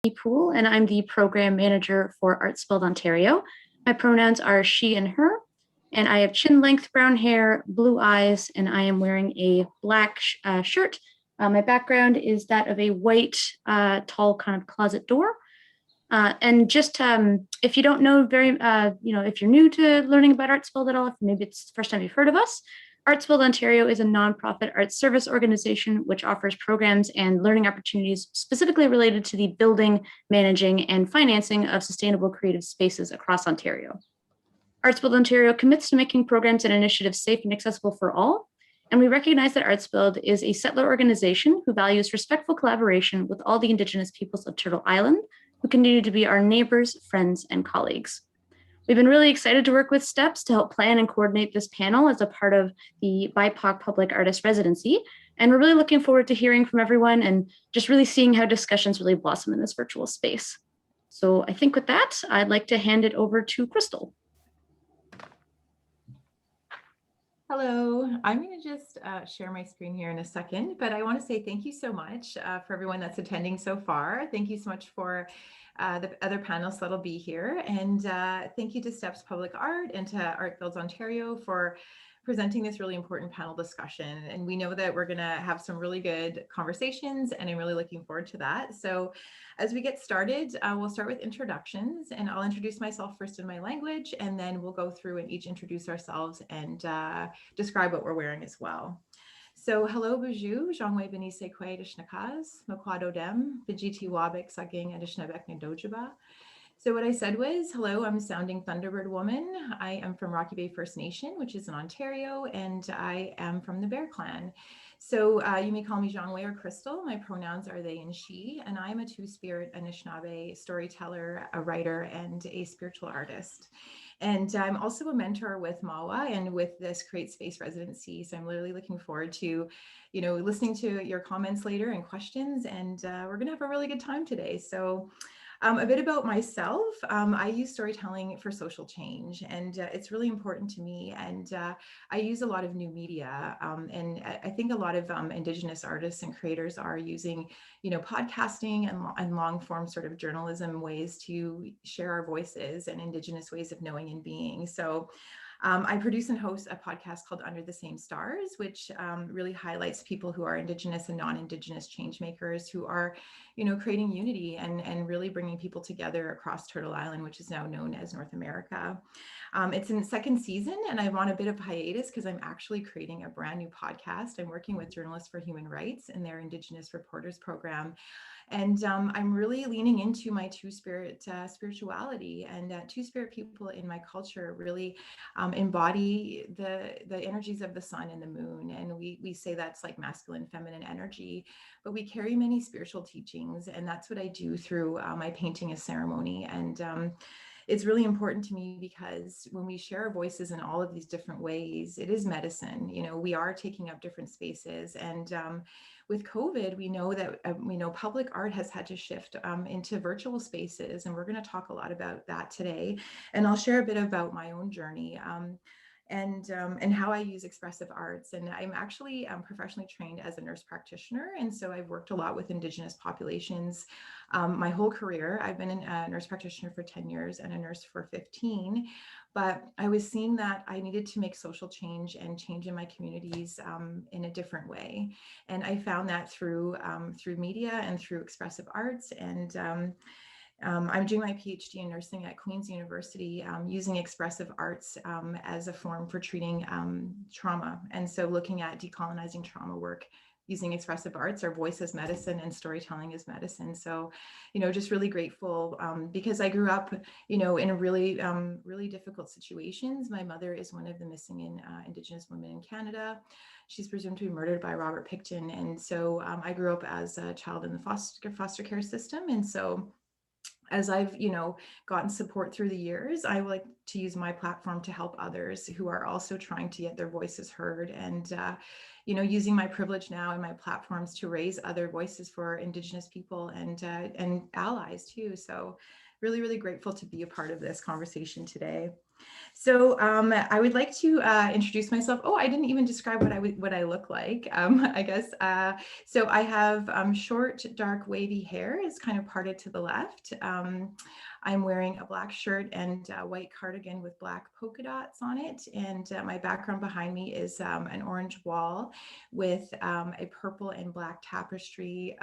Poole, and I'm the program manager for Artsfield Ontario. My pronouns are she and her, and I have chin-length brown hair, blue eyes, and I am wearing a black shirt. My background is that of a white, tall kind of closet door. And just if you don't know if you're new to learning about Artsfield at all, if maybe it's the first time you've heard of us, Artsfield Ontario is a nonprofit arts service organization which offers programs and learning opportunities specifically related to the building, managing, and financing of sustainable creative spaces across Ontario. Artsfield Ontario commits to making programs and initiatives safe and accessible for all, and we recognize that Artsfield is a settler organization who values respectful collaboration with all the Indigenous peoples of Turtle Island, who continue to be our neighbors, friends, and colleagues. We've been really excited to work with STEPS to help plan and coordinate this panel as a part of the BIPOC Public Artist Residency. And we're really looking forward to hearing from everyone and just really seeing how discussions really blossom in this virtual space. So I think with that, I'd like to hand it over to Crystal. Hello, I'm going to just share my screen here in a second, but I want to say thank you so much for everyone that's attending so far. Thank you so much for the other panelists that'll be here. And thank you to STEPS Public Art and to Artsfield Ontario for presenting this really important panel discussion. And we know that we're going to have some really good conversations, and I'm really looking forward to that. So as we get started, we'll start with introductions, and I'll introduce myself first in my language, and then we'll go through and each introduce ourselves and describe what we're wearing as well. So hello, bonjour, Zongwe Binesikwe Dishnakaz, Makwado Dem, Bijiti Wabik Saging Adishnabek Ndojiba. So what I said was, hello, I'm Sounding Thunderbird Woman. I am from Rocky Bay First Nation, which is in Ontario, and I am from the Bear Clan. So you may call me Zongwe or Crystal. My pronouns are they and she, and I'm a two-spirit Anishinaabe storyteller, a writer, and a spiritual artist. And I'm also a mentor with MAWA and with this CreateSpace residency. So I'm really looking forward to, listening to your comments later and questions, and we're gonna have a really good time today. So a bit about myself. I use storytelling for social change, and it's really important to me. And I use a lot of new media, and I think a lot of Indigenous artists and creators are using, podcasting and long form sort of journalism ways to share our voices and Indigenous ways of knowing and being. So I produce and host a podcast called Under the Same Stars, which really highlights people who are Indigenous and non-Indigenous change makers who are, creating unity and really bringing people together across Turtle Island, which is now known as North America. It's in the second season, and I'm on a bit of hiatus because I'm actually creating a brand new podcast. I'm working with Journalists for Human Rights in their Indigenous Reporters program. And I'm really leaning into my two-spirit spirituality, and two-spirit people in my culture really embody the energies of the sun and the moon. And we say that's like masculine, feminine energy, but we carry many spiritual teachings. And that's what I do through my painting as ceremony. And it's really important to me because when we share our voices in all of these different ways, it is medicine. We are taking up different spaces. And with COVID, we know that public art has had to shift into virtual spaces, and we're going to talk a lot about that today. And I'll share a bit about my own journey and how I use expressive arts. And I'm actually professionally trained as a nurse practitioner, and so I've worked a lot with Indigenous populations my whole career. I've been a nurse practitioner for 10 years and a nurse for 15. But I was seeing that I needed to make social change and change in my communities in a different way. And I found that through media and through expressive arts. And I'm doing my PhD in nursing at Queen's University using expressive arts as a form for treating trauma. And so looking at decolonizing trauma work using expressive arts, or voice as medicine and storytelling as medicine. So, just really grateful because I grew up, in a really, really difficult situations. My mother is one of the missing Indigenous women in Canada. She's presumed to be murdered by Robert Pickton. And so I grew up as a child in the foster care system. And so as I've, gotten support through the years, I would like to use my platform to help others who are also trying to get their voices heard, and, using my privilege now and my platforms to raise other voices for Indigenous people and allies too. So really, really grateful to be a part of this conversation today. So I would like to introduce myself. Oh, I didn't even describe what I look like, I guess. So I have short, dark, wavy hair is kind of parted to the left. I'm wearing a black shirt and a white cardigan with black polka dots on it. And my background behind me is an orange wall with a purple and black tapestry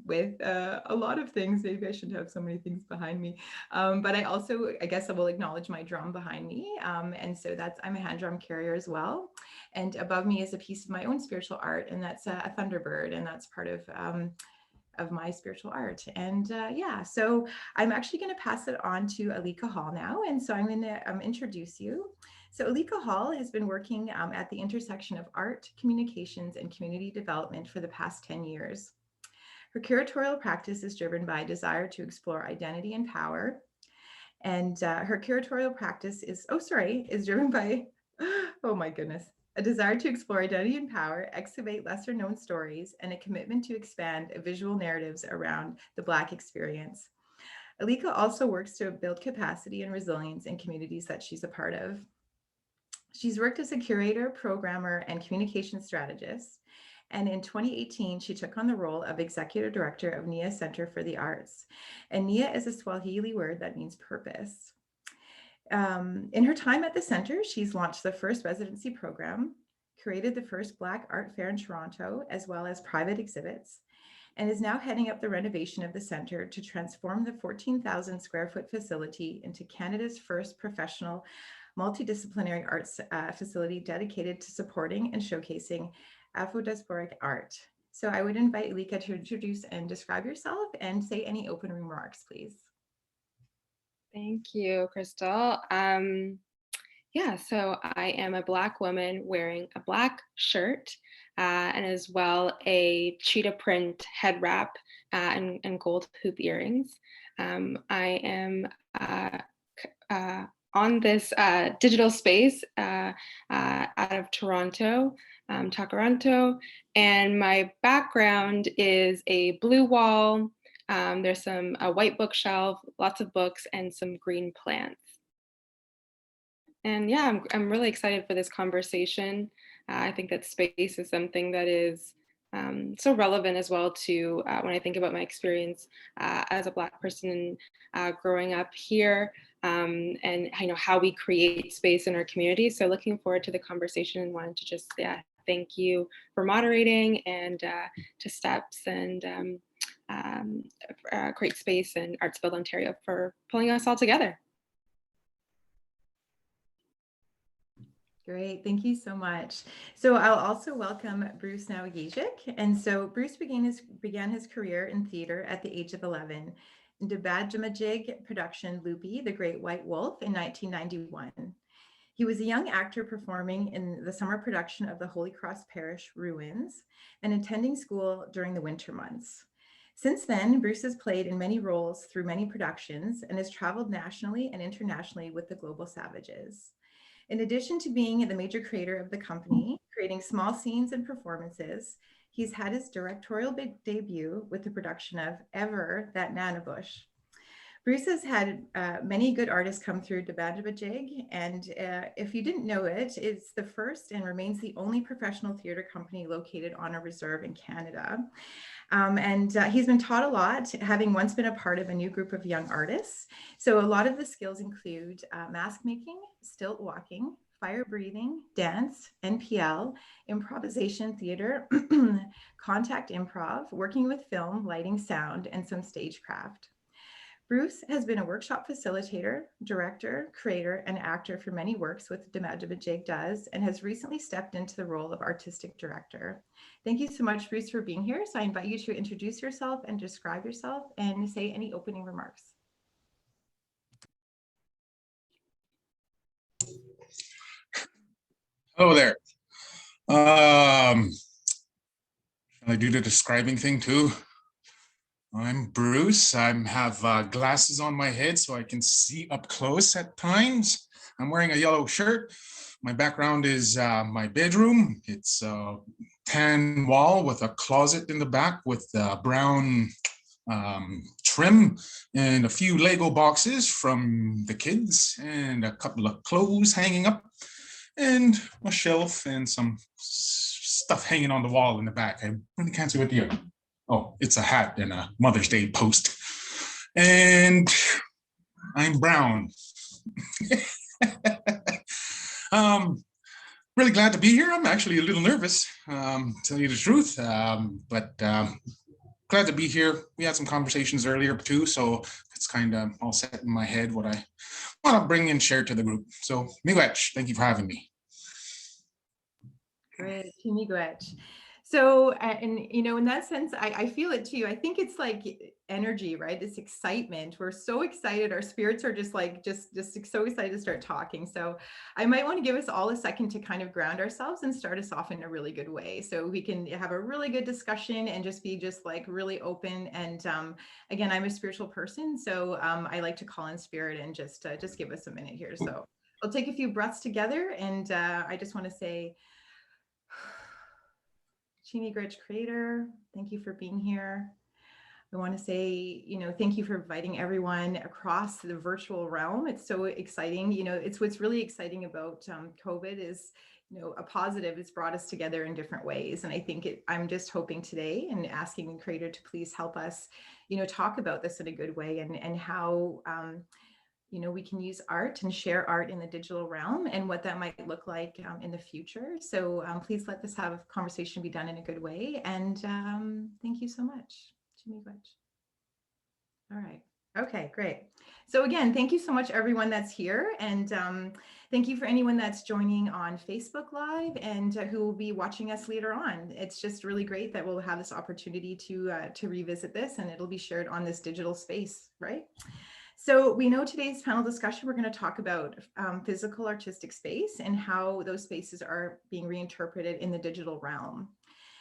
with a lot of things. Maybe I shouldn't have so many things behind me. But I guess I will acknowledge my drum behind me. And so I'm a hand drum carrier as well. And above me is a piece of my own spiritual art, and that's a Thunderbird, and that's part of my spiritual art. And yeah, so I'm actually going to pass it on to Alica Hall now. And so I'm going to introduce you. So Alica Hall has been working at the intersection of art, communications, and community development for the past 10 years. Her curatorial practice is driven by a desire to explore identity and power. And her curatorial practice is driven by, oh my goodness, a desire to explore identity and power, excavate lesser known stories, and a commitment to expand visual narratives around the Black experience. Alica also works to build capacity and resilience in communities that she's a part of. She's worked as a curator, programmer, and communication strategist. And in 2018, she took on the role of executive director of NIA Center for the Arts. And NIA is a Swahili word that means purpose. In her time at the center, she's launched the first residency program, created the first Black art fair in Toronto, as well as private exhibits, and is now heading up the renovation of the center to transform the 14,000 square foot facility into Canada's first professional multidisciplinary arts facility dedicated to supporting and showcasing Afro-diasporic art. So I would invite Alica to introduce and describe yourself and say any open remarks, please. Thank you, Crystal. Yeah, so I am a Black woman wearing a black shirt and as well a cheetah print head wrap and gold hoop earrings. I am on this digital space out of Toronto, Takaranto, and my background is a blue wall. There's a white bookshelf, lots of books, and some green plants. And yeah, I'm really excited for this conversation. I think that space is something that is so relevant as well to when I think about my experience as a Black person growing up here and how we create space in our community. So looking forward to the conversation and wanted to just thank you for moderating and to Steps and CreateSpace and Arts Build Ontario for pulling us all together. Great, thank you so much. So I'll also welcome Bruce Naokwegijig. And so Bruce began his career in theater at the age of 11 in Naokwegijig production Loopy, The Great White Wolf in 1991. He was a young actor performing in the summer production of the Holy Cross Parish Ruins and attending school during the winter months. Since then, Bruce has played in many roles through many productions and has traveled nationally and internationally with the Global Savages. In addition to being the major creator of the company, creating small scenes and performances, he's had his directorial debut with the production of Ever That Nanabush. Bruce has had many good artists come through Naokwegijig, and if you didn't know it, it's the first and remains the only professional theater company located on a reserve in Canada. And he's been taught a lot, having once been a part of a new group of young artists. So a lot of the skills include mask making, stilt walking, fire breathing, dance, NPL, improvisation theater, contact improv, working with film, lighting, sound, and some stagecraft. Bruce has been a workshop facilitator, director, creator, and actor for many works with Naokwegijig Does, and has recently stepped into the role of artistic director. Thank you so much, Bruce, for being here. So I invite you to introduce yourself and describe yourself and say any opening remarks. Hello there. Shall I do the describing thing too? I'm Bruce. I have glasses on my head so I can see up close at times. I'm wearing a yellow shirt. My background is my bedroom. It's a tan wall with a closet in the back with brown trim and a few Lego boxes from the kids and a couple of clothes hanging up and a shelf and some stuff hanging on the wall in the back. I really can't see what the other. Oh, it's a hat and a Mother's Day post. And I'm brown. Really glad to be here. I'm actually a little nervous, tell you the truth, but glad to be here. We had some conversations earlier too, so it's kind of all set in my head what I want to bring and share to the group. So miigwech, thank you for having me. Great, miigwech. So, and you know, in that sense, I feel it too. I think it's like energy, right? This excitement. We're so excited. Our spirits are just like, just so excited to start talking. So I might want to give us all a second to kind of ground ourselves and start us off in a really good way. So we can have a really good discussion and just be just like really open. And again, I'm a spiritual person. So I like to call in spirit and just give us a minute here. So I'll take a few breaths together. And I just want to say, miigwech Creator, thank you for being here. I want to say, you know, thank you for inviting everyone across the virtual realm. It's so exciting. You know, it's what's really exciting about COVID is, you know, a positive. It's brought us together in different ways. And I think I'm just hoping today and asking the Creator to please help us, you know, talk about this in a good way and how, you know, we can use art and share art in the digital realm and what that might look like in the future. So please let this conversation be done in a good way. And thank you so much. All right. Okay, great. So again, thank you so much, everyone that's here. And thank you for anyone that's joining on Facebook Live and who will be watching us later on. It's just really great that we'll have this opportunity to revisit this, and it'll be shared on this digital space, right? So we know today's panel discussion, we're going to talk about physical artistic space and how those spaces are being reinterpreted in the digital realm.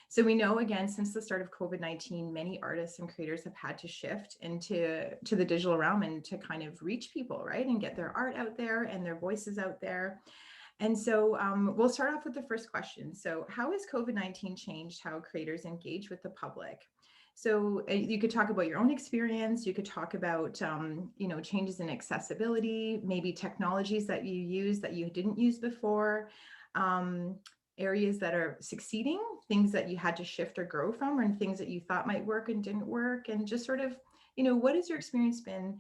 So we know, again, since the start of COVID-19, many artists and creators have had to shift into the digital realm and to kind of reach people, right? And get their art out there and their voices out there. And so we'll start off with the first question. So how has COVID-19 changed how creators engage with the public? So you could talk about your own experience. You could talk about, you know, changes in accessibility, maybe technologies that you use that you didn't use before, areas that are succeeding, things that you had to shift or grow from, and things that you thought might work and didn't work, and just sort of, you know, what has your experience been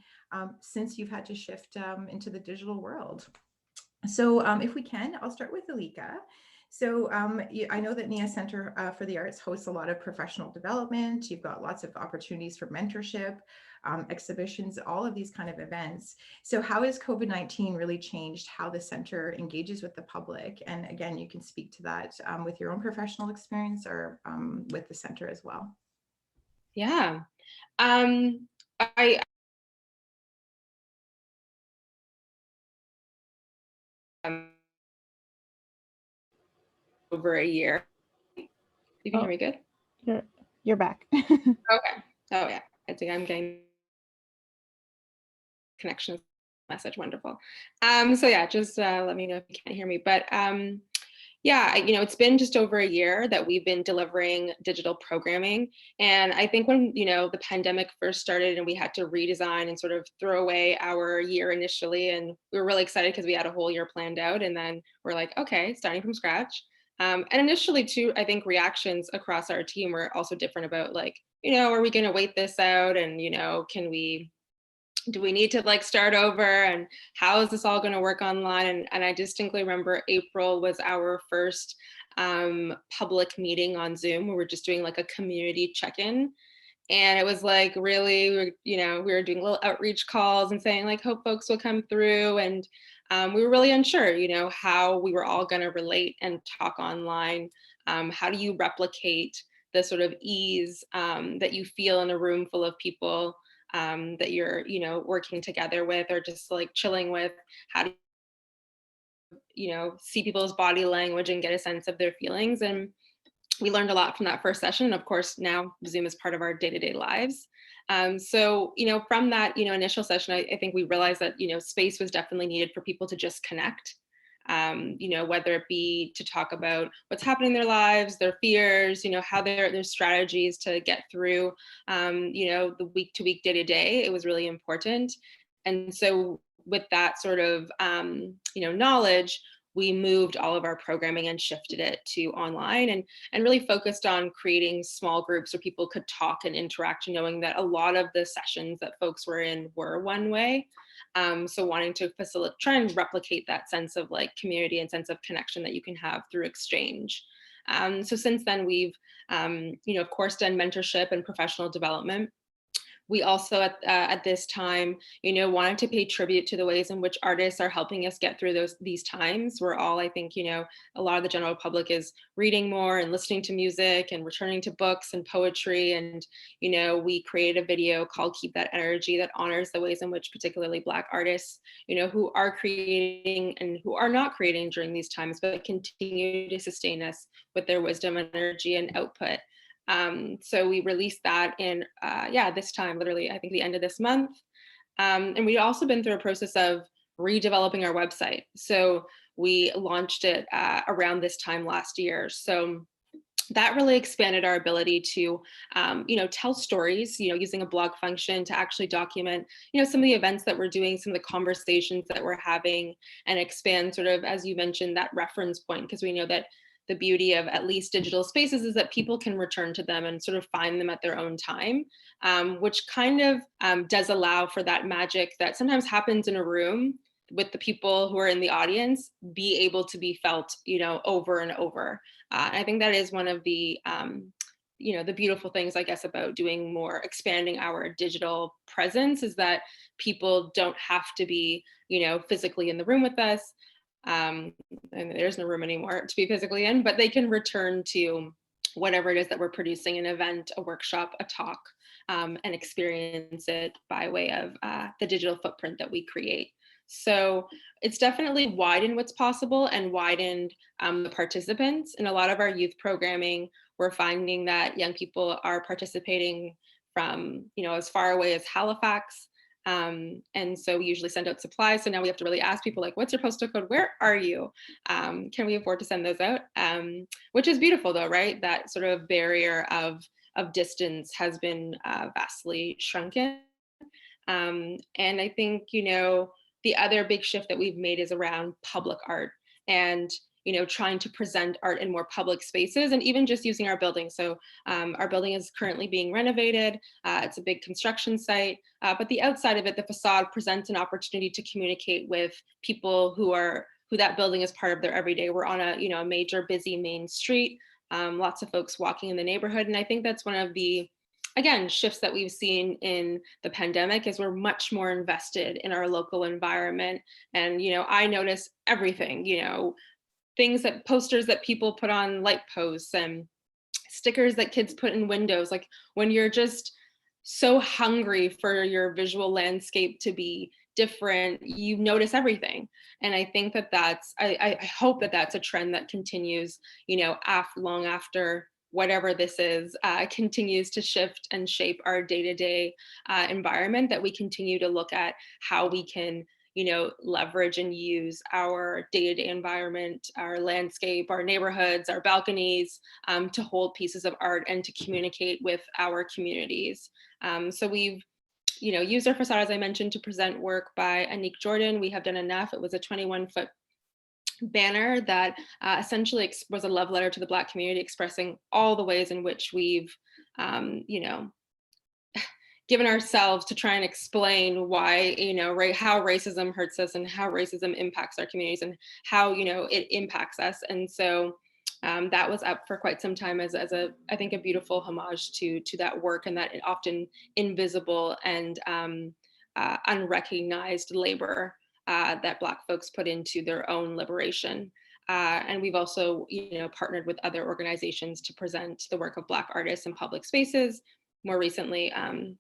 since you've had to shift into the digital world? So if we can, I'll start with Alica. So I know that NIA Center for the Arts hosts a lot of professional development. You've got lots of opportunities for mentorship, exhibitions, all of these kind of events. So how has COVID-19 really changed how the center engages with the public? And again, you can speak to that with your own professional experience or with the center as well. Yeah. Over a year. You can hear me good? You're back. Okay. Oh yeah. I think I'm getting connection message. Wonderful. So yeah, just let me know if you can't hear me. But yeah, you know, it's been just over a year that we've been delivering digital programming. And I think when, you know, the pandemic first started and we had to redesign and sort of throw away our year initially, and we were really excited because we had a whole year planned out. And then we're like, okay, starting from scratch. And initially too, I think reactions across our team were also different about like, you know, are we going to wait this out? And, you know, do we need to like start over, and how is this all going to work online? And I distinctly remember April was our first public meeting on Zoom where we're just doing like a community check-in. And it was like really, you know, we were doing little outreach calls and saying like, hope folks will come through. And we were really unsure, you know, how we were all going to relate and talk online. How do you replicate the sort of ease that you feel in a room full of people that you're, you know, working together with or just like chilling with? How do you know, see people's body language and get a sense of their feelings? And we learned a lot from that first session. And of course, now Zoom is part of our day-to-day lives. So, you know, from that, you know, initial session, I think we realized that, you know, space was definitely needed for people to just connect. whether it be to talk about what's happening in their lives, their fears, how their strategies to get through, the week to week, day to day. It was really important. And so with that sort of, knowledge, we moved all of our programming and shifted it to online, and really focused on creating small groups where people could talk and interact, knowing that a lot of the sessions that folks were in were one way. So wanting to try and replicate that sense of like community and sense of connection that you can have through exchange. So since then, we've, of course, done mentorship and professional development. We also at this time, wanted to pay tribute to the ways in which artists are helping us get through these times. We're all, I think, a lot of the general public is reading more and listening to music and returning to books and poetry. And, we created a video called Keep That Energy that honors the ways in which particularly Black artists, who are creating and who are not creating during these times, but continue to sustain us with their wisdom, energy, and output. So we released that in, this time, literally, I think the end of this month. And we'd also been through a process of redeveloping our website. So we launched it around this time last year. So that really expanded our ability to, tell stories, using a blog function to actually document, some of the events that we're doing, some of the conversations that we're having, and expand sort of, as you mentioned, that reference point, because we know that the beauty of at least digital spaces is that people can return to them and sort of find them at their own time, which kind of does allow for that magic that sometimes happens in a room with the people who are in the audience be able to be felt, over and over. I think that is one of the, the beautiful things, I guess, about doing more, expanding our digital presence, is that people don't have to be, physically in the room with us. And there's no room anymore to be physically in, but they can return to whatever it is that we're producing, an event, a workshop, a talk, and experience it by way of the digital footprint that we create. So it's definitely widened what's possible and widened the participants. In a lot of our youth programming, we're finding that young people are participating from, as far away as Halifax. And so we usually send out supplies. So now we have to really ask people, like, what's your postal code? Where are you? Can we afford to send those out? Which is beautiful though, right? That sort of barrier of distance has been vastly shrunken. And I think, the other big shift that we've made is around public art and, trying to present art in more public spaces, and even just using our building. So our building is currently being renovated. It's a big construction site, but the outside of it, the facade, presents an opportunity to communicate with people who that building is part of their everyday. We're on a major busy main street, lots of folks walking in the neighborhood. And I think that's one of the, again, shifts that we've seen in the pandemic, is we're much more invested in our local environment. And, I notice everything, posters that people put on light posts and stickers that kids put in windows. Like, when you're just so hungry for your visual landscape to be different, you notice everything. And I think that I hope that that's a trend that continues, long after whatever this is, continues to shift and shape our day-to-day environment, that we continue to look at how we can, leverage and use our day-to-day environment, our landscape, our neighborhoods, our balconies, to hold pieces of art and to communicate with our communities. So we've, used our facade, as I mentioned, to present work by Anik Jordan. We have done enough. It was a 21-foot banner that essentially was a love letter to the Black community, expressing all the ways in which we've, given ourselves to try and explain why, how racism hurts us and how racism impacts our communities and how, it impacts us. And so that was up for quite some time as I think a beautiful homage to that work, and that often invisible and unrecognized labor that Black folks put into their own liberation. And we've also, partnered with other organizations to present the work of Black artists in public spaces. More recently,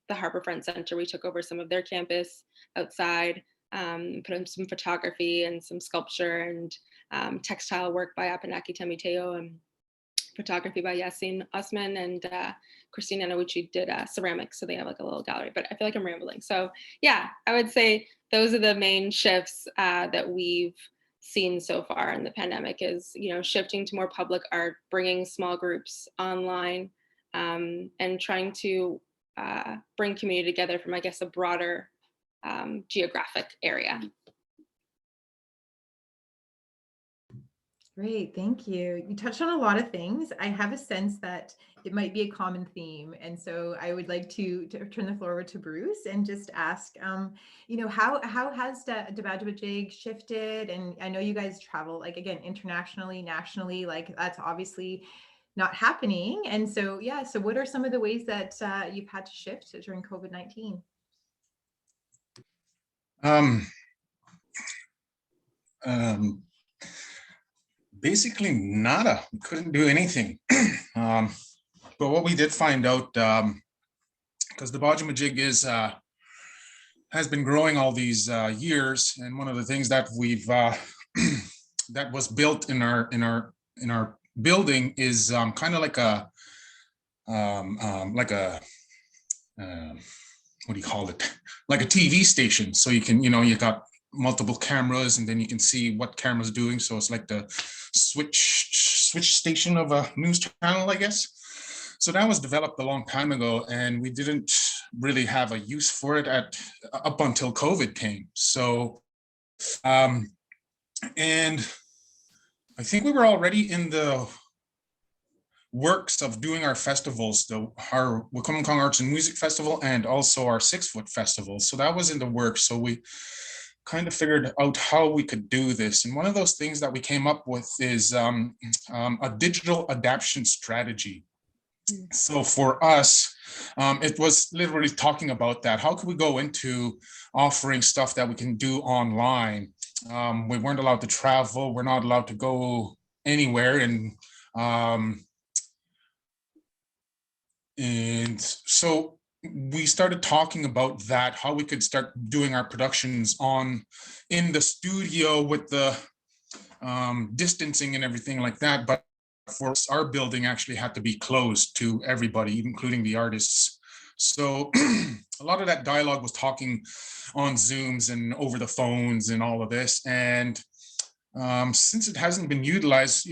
the Harborfront Center, we took over some of their campus outside, put in some photography and some sculpture and textile work by Apanaki Tamiteo, and photography by Yasin Osman, and Christina Nawuchi did ceramics. So they have like a little gallery, but I feel like I'm rambling. So yeah, I would say those are the main shifts that we've seen so far in the pandemic is, shifting to more public art, bringing small groups online, and trying to bring community together from, I guess, a broader geographic area. Great, thank you. You touched on a lot of things. I have a sense that it might be a common theme. And so I would like to turn the floor over to Bruce and just ask, how has Naokwegijig shifted? And I know you guys travel, like, again, internationally, nationally, like that's obviously not happening. And so, yeah, so what are some of the ways that you've had to shift during COVID-19? Basically nada. We couldn't do anything. But what we did find out, because the Naokwegijig has been growing all these years, and one of the things that we've that was built in our building is kind of like a what do you call it? Like a TV station. So you can, you got multiple cameras, and then you can see what camera's doing. So it's like the switch station of a news channel, I guess. So that was developed a long time ago, and we didn't really have a use for it up until COVID came. So, and I think we were already in the works of doing our festivals, our Wakumkong Arts and Music Festival, and also our 6 Foot Festival. So that was in the works. So we kind of figured out how we could do this. And one of those things that we came up with is a digital adaptation strategy. So for us, it was literally talking about that. How could we go into offering stuff that we can do online? We weren't allowed to travel. We're not allowed to go anywhere. And so we started talking about that, how we could start doing our productions in the studio with the distancing and everything like that. But for us, our building actually had to be closed to everybody, including the artists. So a lot of that dialogue was talking on Zooms and over the phones and all of this. And since it hasn't been utilized,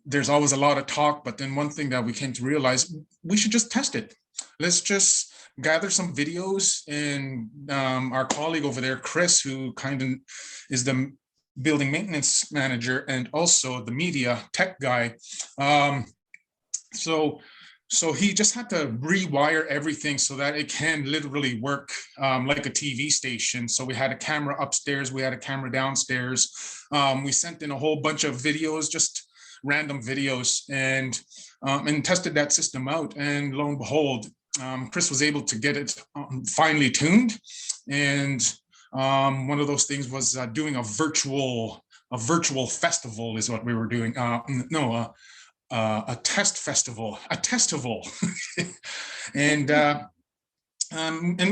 there's always a lot of talk, but then one thing that we came to realize, we should just test it. Let's just gather some videos, and our colleague over there, Chris, who kind of is the building maintenance manager and also the media tech guy. So he just had to rewire everything so that it can literally work like a TV station. So we had a camera upstairs, we had a camera downstairs. We sent in a whole bunch of videos, just random videos, and tested that system out. And lo and behold, Chris was able to get it finely tuned. And one of those things was doing a virtual festival is what we were doing. A test festival, a testival. And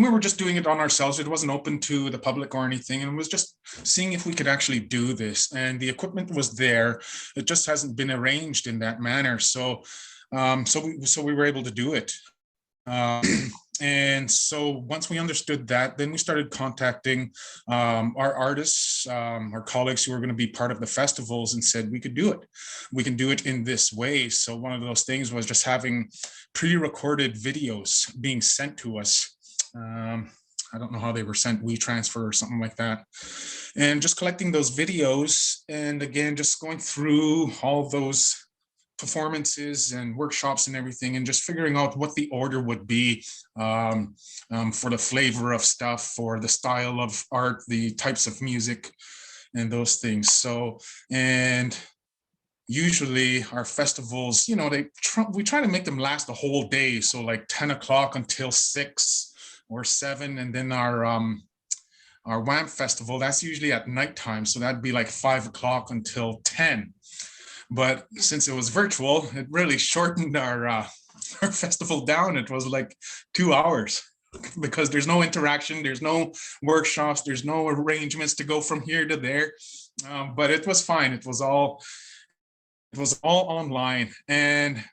we were just doing it on ourselves. It wasn't open to the public or anything, and it was just seeing if we could actually do this. And the equipment was there. It just hasn't been arranged in that manner. So we were able to do it. And so once we understood that, then we started contacting our artists, our colleagues who were going to be part of the festivals, and said we could do it. We can do it in this way. So one of those things was just having pre-recorded videos being sent to us. I don't know how they were sent, WeTransfer or something like that. And just collecting those videos, and again, just going through all those performances and workshops and everything, and just figuring out what the order would be for the flavor of stuff, for the style of art, the types of music, and those things. So, and usually our festivals, we try to make them last the whole day. So like 10 o'clock until 6 or 7, and then our WAMP festival, that's usually at nighttime. So that'd be like 5 o'clock until 10. But since it was virtual, it really shortened our festival down. It was like 2 hours because there's no interaction, there's no workshops, there's no arrangements to go from here to there. But it was fine. It was all online. And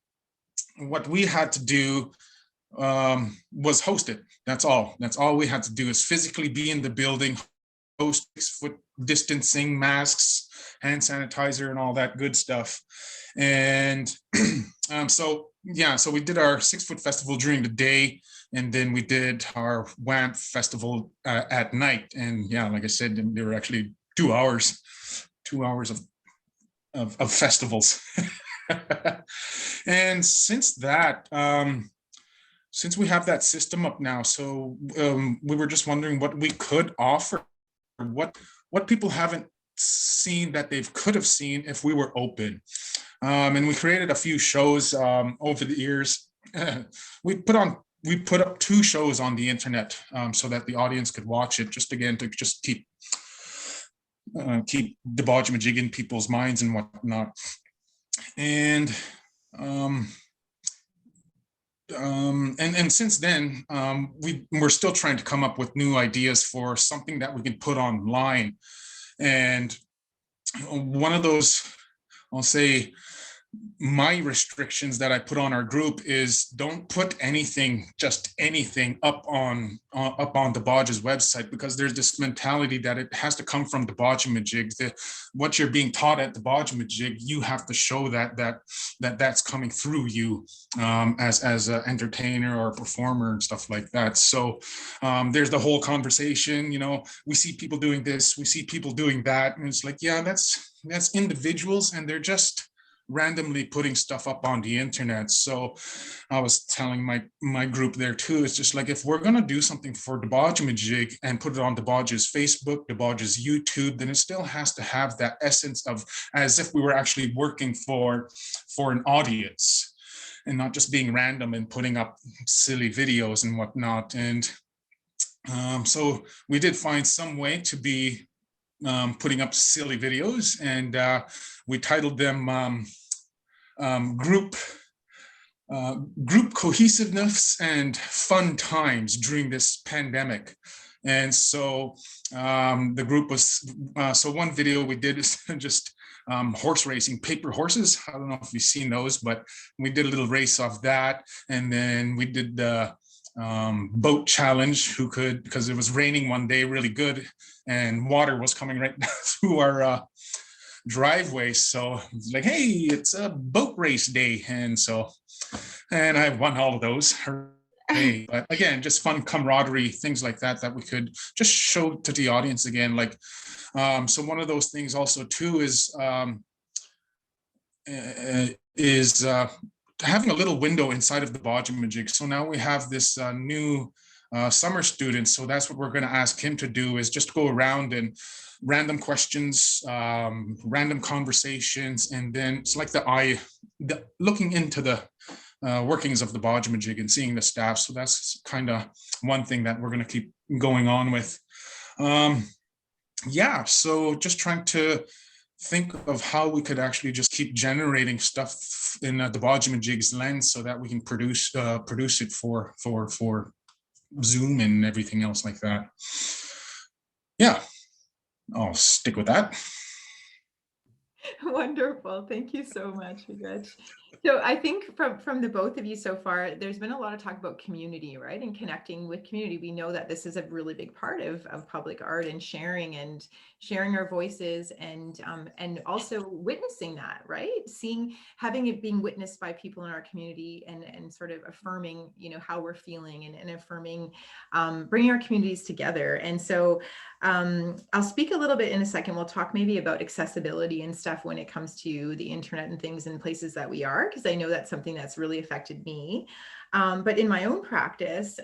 what we had to do was host it. That's all. That's all we had to do, is physically be in the building, 6-foot distancing, masks, hand sanitizer, and all that good stuff. And so we did our 6-foot festival during the day, and then we did our WAMP festival at night. And yeah, like I said, there were actually 2 hours of festivals. And since that, since we have that system up now, so we were just wondering what we could offer, what people haven't seen that they could have seen if we were open. And we created a few shows over the years. We put up 2 shows on the internet so that the audience could watch it, just again to just keep the Bajamajig in people's minds and whatnot. And since then, we're still trying to come up with new ideas for something that we can put online. And one of those, I'll say, my restrictions that I put on our group is don't put anything, just anything up on the Baja's website, because there's this mentality that it has to come from the Bajamajig. What you're being taught at the Bajamajig, you have to show that's coming through you as an entertainer or a performer and stuff like that. So there's the whole conversation, we see people doing this, we see people doing that, and it's like, yeah, that's individuals, and they're just randomly putting stuff up on the internet. So I was telling my group there too, it's just like, if we're going to do something for the Bajamajig and put it on the Baja's Facebook, the Baja's YouTube, then it still has to have that essence of as if we were actually working for an audience and not just being random and putting up silly videos and whatnot. And so we did find some way to be putting up silly videos, and we titled them group cohesiveness and fun times during this pandemic. And so the group was, so one video we did is just horse racing, paper horses. I don't know if you've seen those, but we did a little race of that. And then we did the boat challenge, because it was raining one day really good and water was coming right through our driveway. So it's like, hey, it's a boat race day. And I won all of those. Hooray. But again, just fun camaraderie, things like that we could just show to the audience again. Like, so one of those things also too is having a little window inside of the Bajamajig. So now we have this new summer student. So that's what we're going to ask him to do, is just go around and random questions, random conversations, and then it's like looking into the workings of the Bajamajig and seeing the staff. So that's kind of one thing that we're going to keep going on with. Yeah, so just trying to think of how we could actually just keep generating stuff in the Bajamajig's lens so that we can produce it for Zoom and everything else like that. Yeah, I'll stick with that. Wonderful. Thank you so much, Raj. So I think from the both of you so far, there's been a lot of talk about community, right? And connecting with community. We know that this is a really big part of public art and sharing our voices and also witnessing that, right? Having it being witnessed by people in our community and sort of affirming, how we're feeling and affirming, bringing our communities together. And so I'll speak a little bit in a second. We'll talk maybe about accessibility and stuff when it comes to the internet and things in places that we are, because I know that's something that's really affected me. But in my own practice,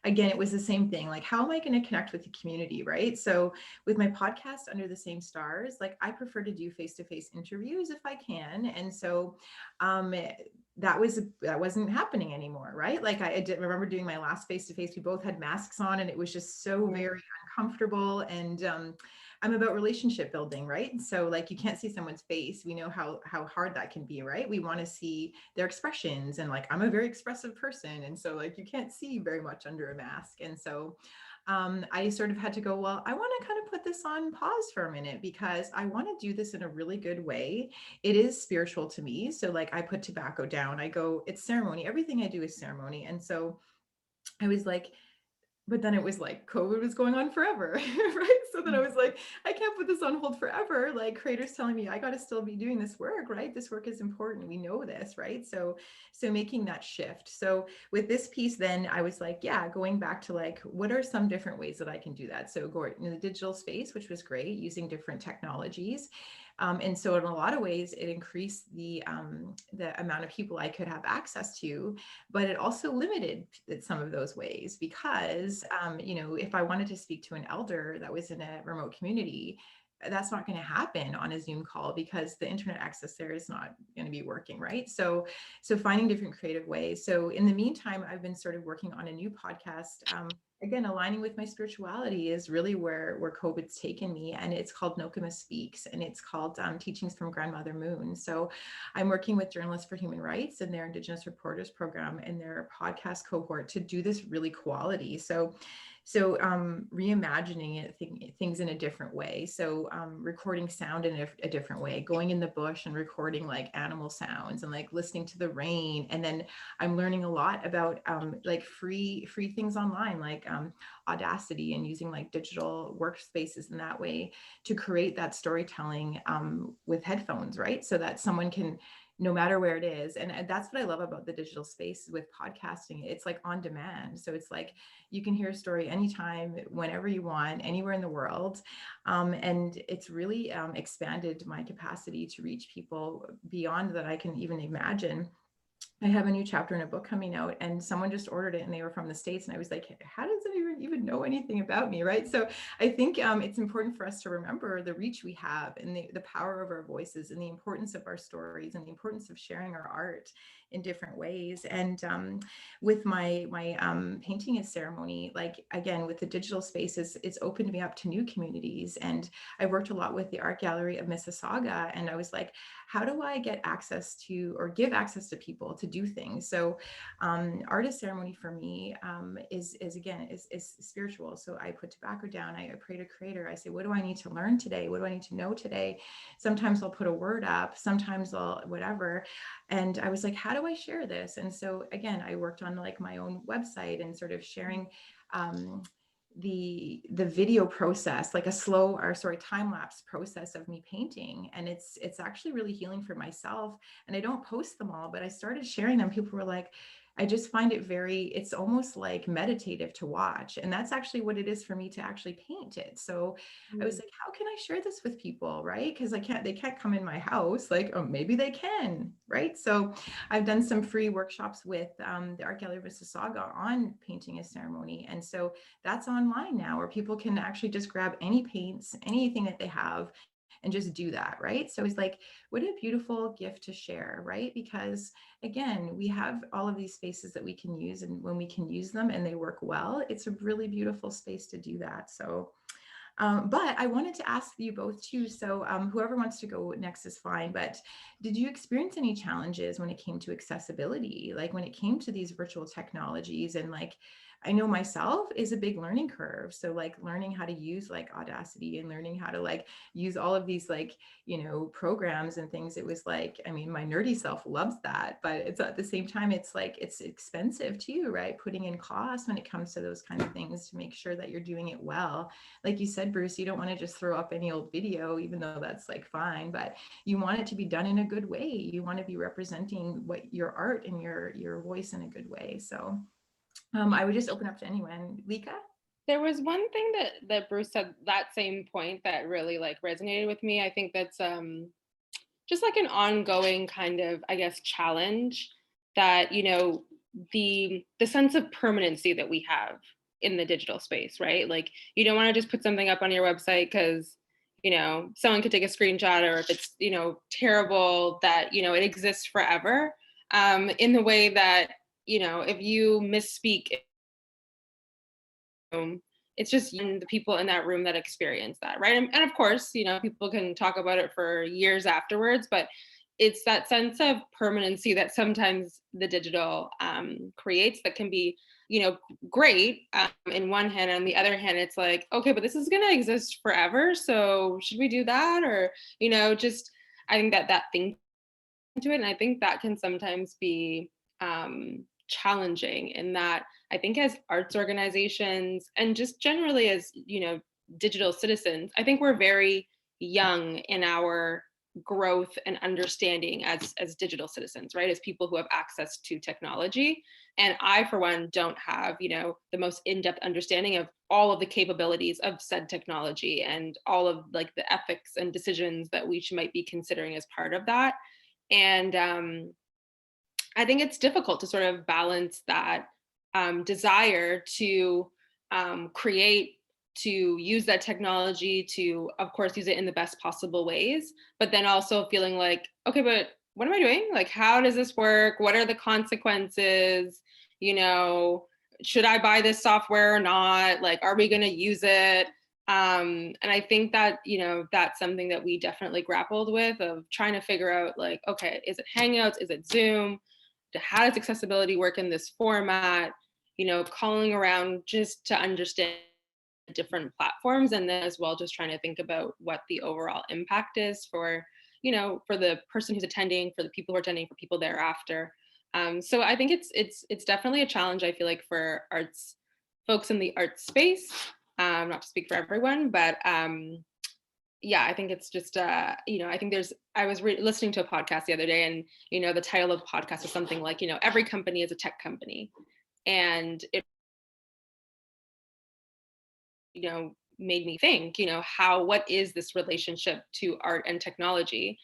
again, it was the same thing. Like, how am I going to connect with the community, right? So with my podcast, Under the Same Stars, like, I prefer to do face-to-face interviews if I can. And so that wasn't happening anymore, right? Like, I did remember doing my last face-to-face, we both had masks on, and it was just so very uncomfortable. And I'm about relationship building, right? So like, you can't see someone's face. We know how hard that can be, right? We want to see their expressions, and like, I'm a very expressive person. And so like, you can't see very much under a mask. And so I sort of had to go, well, I want to kind of put this on pause for a minute, because I want to do this in a really good way. It is spiritual to me. So like, I put tobacco down, I go, it's ceremony. Everything I do is ceremony. And so I was like, but then it was like COVID was going on forever, right? So then I was like, I can't put this on hold forever. Like creators telling me I got to still be doing this work, right? This work is important. We know this, right? So making that shift. So with this piece, then I was like, yeah, going back to like, what are some different ways that I can do that? So go in the digital space, which was great, using different technologies. And so in a lot of ways, it increased the amount of people I could have access to, but it also limited some of those ways because, you know, if I wanted to speak to an elder that was in a remote community, that's not going to happen on a Zoom call because the internet access there is not going to be working, right? So finding different creative ways. So in the meantime, I've been sort of working on a new podcast. Again, aligning with my spirituality is really where COVID's taken me, and it's called Nokima Speaks, and it's called Teachings from Grandmother Moon. So I'm working with Journalists for Human Rights and their Indigenous Reporters program and their podcast cohort to do this really quality. So reimagining things in a different way. So recording sound in a different way, going in the bush and recording like animal sounds and like listening to the rain. And then I'm learning a lot about like free things online, like Audacity, and using like digital workspaces in that way to create that storytelling with headphones, right? So that someone can, no matter where it is. And that's what I love about the digital space with podcasting. It's like on demand. So it's like, you can hear a story anytime, whenever you want, anywhere in the world. And it's really expanded my capacity to reach people beyond that I can even imagine. I have a new chapter in a book coming out, and someone just ordered it and they were from the States. And I was like, how does it even know anything about me, right? So I think it's important for us to remember the reach we have and the power of our voices and the importance of our stories and the importance of sharing our art in different ways. And with my painting ceremony, like again, with the digital spaces, it's opened me up to new communities. And I worked a lot with the Art Gallery of Mississauga, and I was like, how do I get access to, or give access to people to do things? So artist ceremony for me is spiritual. So I put tobacco down, I pray to Creator. I say, what do I need to learn today? What do I need to know today? Sometimes I'll put a word up, sometimes I'll whatever. And I was like, how do I share this? And so again, I worked on like my own website and sort of sharing the video process, like a time-lapse process of me painting. And it's actually really healing for myself. And I don't post them all, but I started sharing them. People were like, I just find it it's almost like meditative to watch. And that's actually what it is for me to actually paint it. So I was like, how can I share this with people? Right? Because they can't come in my house. Like, oh, maybe they can, right? So I've done some free workshops with the Art Gallery of Mississauga on painting a ceremony. And so that's online now, where people can actually just grab any paints, anything that they have, and just do that, right? So it's like, what a beautiful gift to share, right? Because again, we have all of these spaces that we can use, and when we can use them and they work well, it's a really beautiful space to do that. So but I wanted to ask you both too. So whoever wants to go next is fine, but did you experience any challenges when it came to accessibility? Like when it came to these virtual technologies, and like, I know myself is a big learning curve. So like learning how to use like Audacity and learning how to like use all of these like, you know, programs and things. It was like, I mean, my nerdy self loves that, but it's at the same time, it's like, it's expensive too, right? Putting in costs when it comes to those kind of things to make sure that you're doing it well. Like you said, Bruce, you don't want to just throw up any old video, even though that's like fine, but you want it to be done in a good way. You want to be representing what your art and your voice in a good way. So I would just open up to anyone. Lika? There was one thing that Bruce said, that same point, that really like resonated with me. I think that's just like an ongoing kind of, I guess, challenge, that, you know, the sense of permanency that we have in the digital space, right? Like you don't want to just put something up on your website because, you know, someone could take a screenshot, or if it's, you know, terrible, that, you know, it exists forever, in the way that, you know, if you misspeak, it's just the people in that room that experience that, right? And of course, you know, people can talk about it for years afterwards, but it's that sense of permanency that sometimes the digital creates, that can be, you know, great in one hand. On the other hand, it's like, okay, but this is going to exist forever, so should we do that? Or, you know, just, I think that thing into it, and I think that can sometimes be challenging in that I think as arts organizations and just generally as, digital citizens, I think we're very young in our growth and understanding as digital citizens, right? As people who have access to technology. And I, for one, don't have, the most in-depth understanding of all of the capabilities of said technology and all of like the ethics and decisions that we might be considering as part of that. And I think it's difficult to sort of balance that desire to create, to use that technology, to, of course, use it in the best possible ways, but then also feeling like, okay, but what am I doing? Like, how does this work? What are the consequences? Should I buy this software or not? Like, are we going to use it? And I think that, that's something that we definitely grappled with, of trying to figure out like, okay, is it Hangouts? Is it Zoom? How does accessibility work in this format? Calling around just to understand different platforms, and then as well just trying to think about what the overall impact is for for the person who's attending, for the people who are attending, for people thereafter. So I think it's definitely a challenge, I feel like, for arts folks in the arts space, not to speak for everyone, but yeah, I think it's just I think I was listening to a podcast the other day, and the title of the podcast is something like every company is a tech company, and it made me think, what is this relationship to art and technology?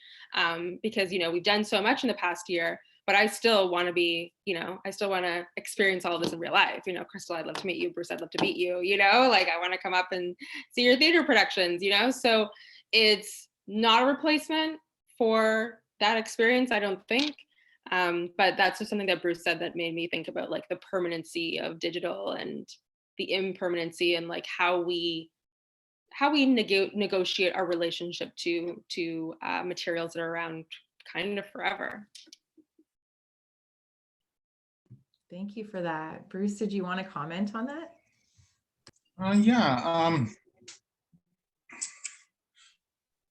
Because, we've done so much in the past year, but I still want to be, I still want to experience all of this in real life. Crystal, I'd love to meet you. Bruce, I'd love to meet you, like I want to come up and see your theater productions, so it's not a replacement for that experience, I don't think. But that's just something that Bruce said that made me think about like the permanency of digital and the impermanency, and like how we negotiate our relationship to materials that are around kind of forever. Thank you for that. Bruce, did you want to comment on that?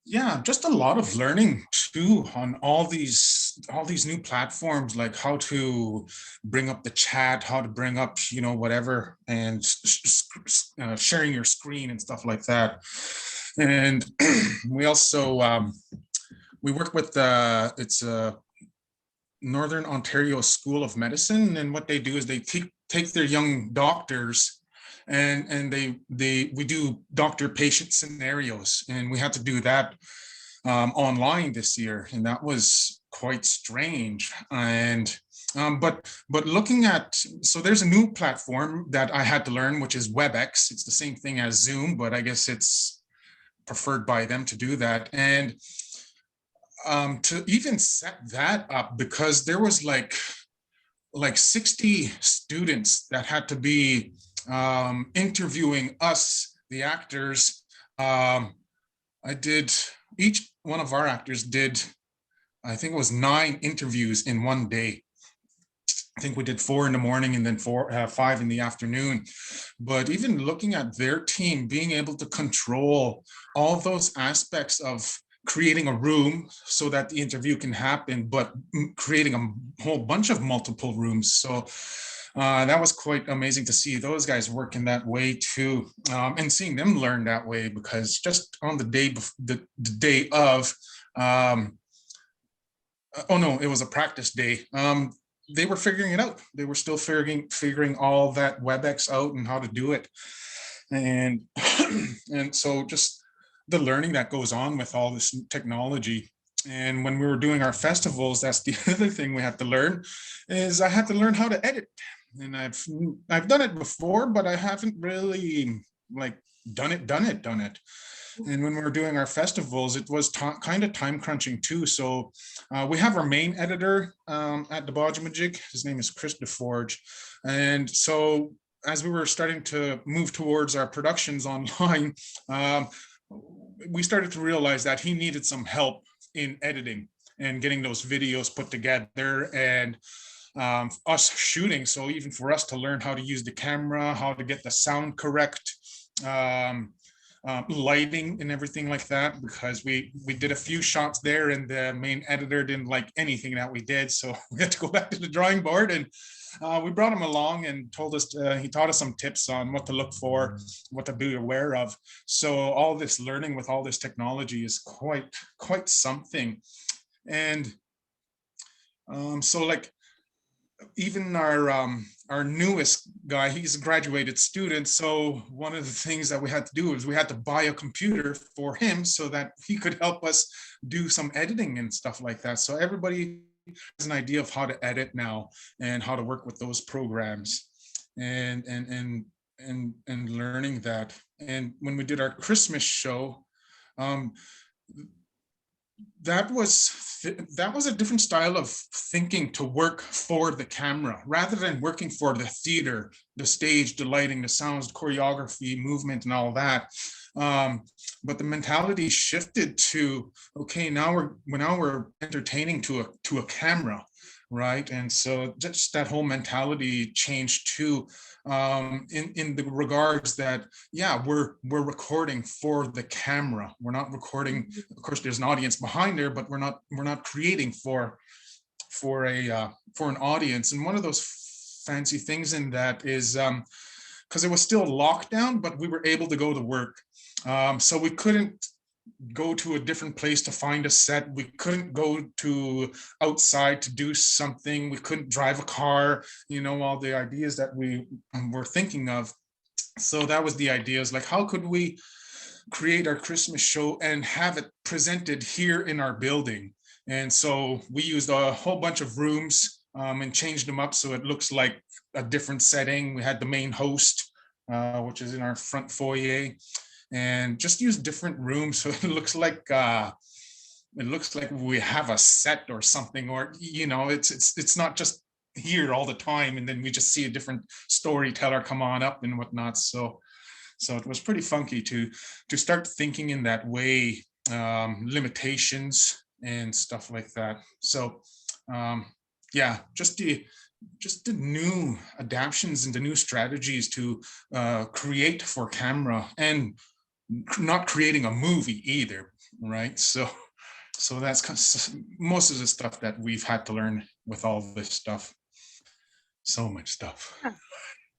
Yeah, just a lot of learning too on all these new platforms, like how to bring up the chat, how to bring up whatever, and sharing your screen and stuff like that. And we also we work with it's a Northern Ontario School of Medicine, and what they do is they take their young doctors and we do doctor-patient scenarios, and we had to do that online this year, and that was quite strange. And but looking at, so there's a new platform that I had to learn, which is WebEx. It's the same thing as Zoom, but I guess it's preferred by them to do that. And to even set that up, because there was like 60 students that had to be interviewing us, the actors. Each one of our actors did, I think it was 9 interviews in one day. I think we did 4 in the morning and then 5 in the afternoon. But even looking at their team, being able to control all those aspects of creating a room so that the interview can happen, but creating a whole bunch of multiple rooms. So that was quite amazing to see those guys work in that way too, and seeing them learn that way, because just on the day of, oh no, it was a practice day. They were figuring it out. They were still figuring all that WebEx out and how to do it. And and so just the learning that goes on with all this technology. And when we were doing our festivals, that's the other thing we had to learn, is I had to learn how to edit. And I've done it before, but I haven't really like done it. And when we were doing our festivals, it was kind of time crunching too. So we have our main editor at the Naokwegijig. His name is Chris DeForge. And so as we were starting to move towards our productions online, we started to realize that he needed some help in editing and getting those videos put together, and us shooting. So even for us to learn how to use the camera, how to get the sound correct, lighting and everything like that, because we did a few shots there and the main editor didn't like anything that we did. So we had to go back to the drawing board and we brought him along and told us, he taught us some tips on what to look for, what to be aware of. So all this learning with all this technology is quite something. And so like, even our newest guy, he's a graduated student. So one of the things that we had to do is we had to buy a computer for him so that he could help us do some editing and stuff like that. So everybody has an idea of how to edit now and how to work with those programs and learning that. And when we did our Christmas show, that was a different style of thinking, to work for the camera rather than working for the theater, the stage, the lighting, the sounds, the choreography, movement, and all that. But the mentality shifted to, okay, now we're entertaining to a camera, right? And so just that whole mentality changed too, in the regards that, yeah, we're recording for the camera. We're not recording, of course there's an audience behind there, but we're not creating for an audience. And one of those fancy things in that is, because it was still lockdown, but we were able to go to work. So we couldn't go to a different place to find a set. We couldn't go to outside to do something. We couldn't drive a car, all the ideas that we were thinking of. So that was the idea, is like, how could we create our Christmas show and have it presented here in our building? And so we used a whole bunch of rooms and changed them up so it looks like a different setting. We had the main host, which is in our front foyer, and just use different rooms so it looks like we have a set or something, or it's not just here all the time and then we just see a different storyteller come on up and whatnot. So it was pretty funky to start thinking in that way, limitations and stuff like that. So yeah, just the new adaptations and the new strategies to create for camera, and not creating a movie either, right? So that's most of the stuff that we've had to learn with all this stuff. So much stuff.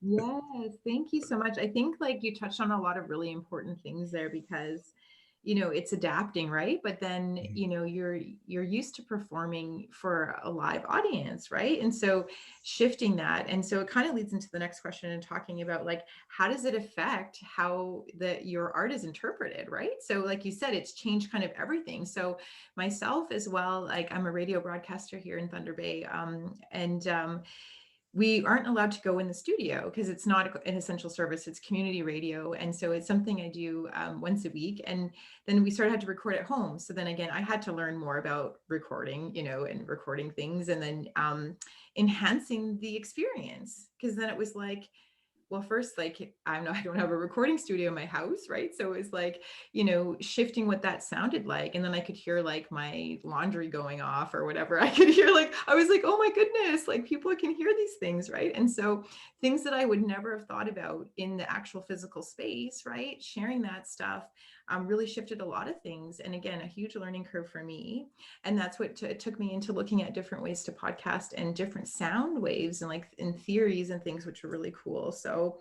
Yes, thank you so much. I think like you touched on a lot of really important things there, because it's adapting, right? But then you're used to performing for a live audience, right? And so shifting that, and so it kind of leads into the next question and talking about like, how does it affect how your art is interpreted, right? So like you said, it's changed kind of everything. So myself as well, like I'm a radio broadcaster here in Thunder Bay, and we aren't allowed to go in the studio because it's not an essential service, it's community radio. And so it's something I do once a week. And then we sort of had to record at home. So then again, I had to learn more about recording, and recording things, and then enhancing the experience. Because then it was like, well, first, like, I don't have a recording studio in my house, right? So it was like, shifting what that sounded like. And then I could hear like my laundry going off or whatever. I could hear I was like, oh my goodness, like people can hear these things, right? And so things that I would never have thought about in the actual physical space, right? Sharing that stuff really shifted a lot of things. And again, a huge learning curve for me. And that's what took me into looking at different ways to podcast and different sound waves and like in theories and things, which were really cool. So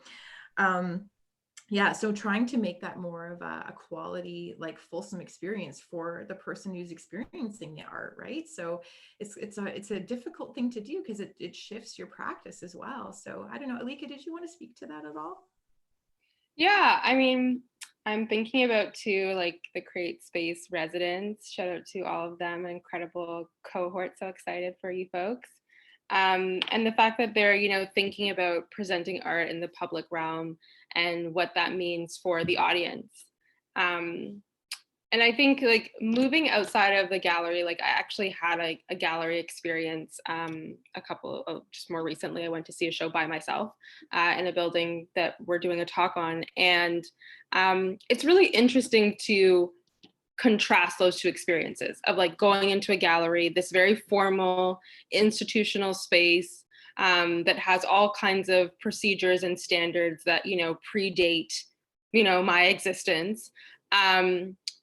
yeah, so trying to make that more of a quality, like fulsome experience for the person who's experiencing the art, right? So it's a difficult thing to do because it shifts your practice as well. So I don't know, Alica, did you want to speak to that at all? Yeah, I mean, I'm thinking about too, like the CreateSpace residents. Shout out to all of them, an incredible cohort. So excited for you folks. And the fact that they're, thinking about presenting art in the public realm and what that means for the audience. And I think like moving outside of the gallery, like I actually had a gallery experience just more recently. I went to see a show by myself in a building that we're doing a talk on. And it's really interesting to contrast those two experiences of like going into a gallery, this very formal institutional space that has all kinds of procedures and standards that, predate, my existence.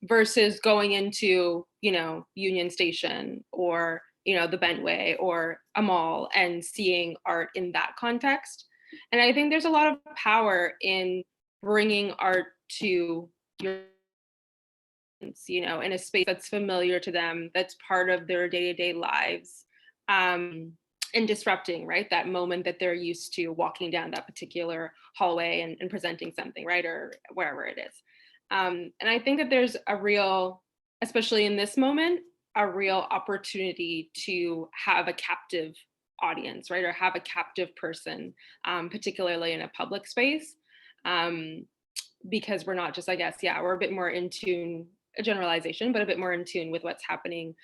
Versus going into, Union Station or you know, the Bentway or a mall and seeing art in that context. And I think there's a lot of power in bringing art to your, you know, in a space that's familiar to them, that's part of their day-to-day lives, and disrupting, right, that moment that they're used to walking down that particular hallway and presenting something, right, or wherever it is. And I think that there's a real, especially in this moment, a real opportunity to have a captive audience, right, or have a captive person, particularly in a public space. Because we're not just, I guess, yeah, we're a bit more in tune, a generalization, but a bit more in tune with what's happening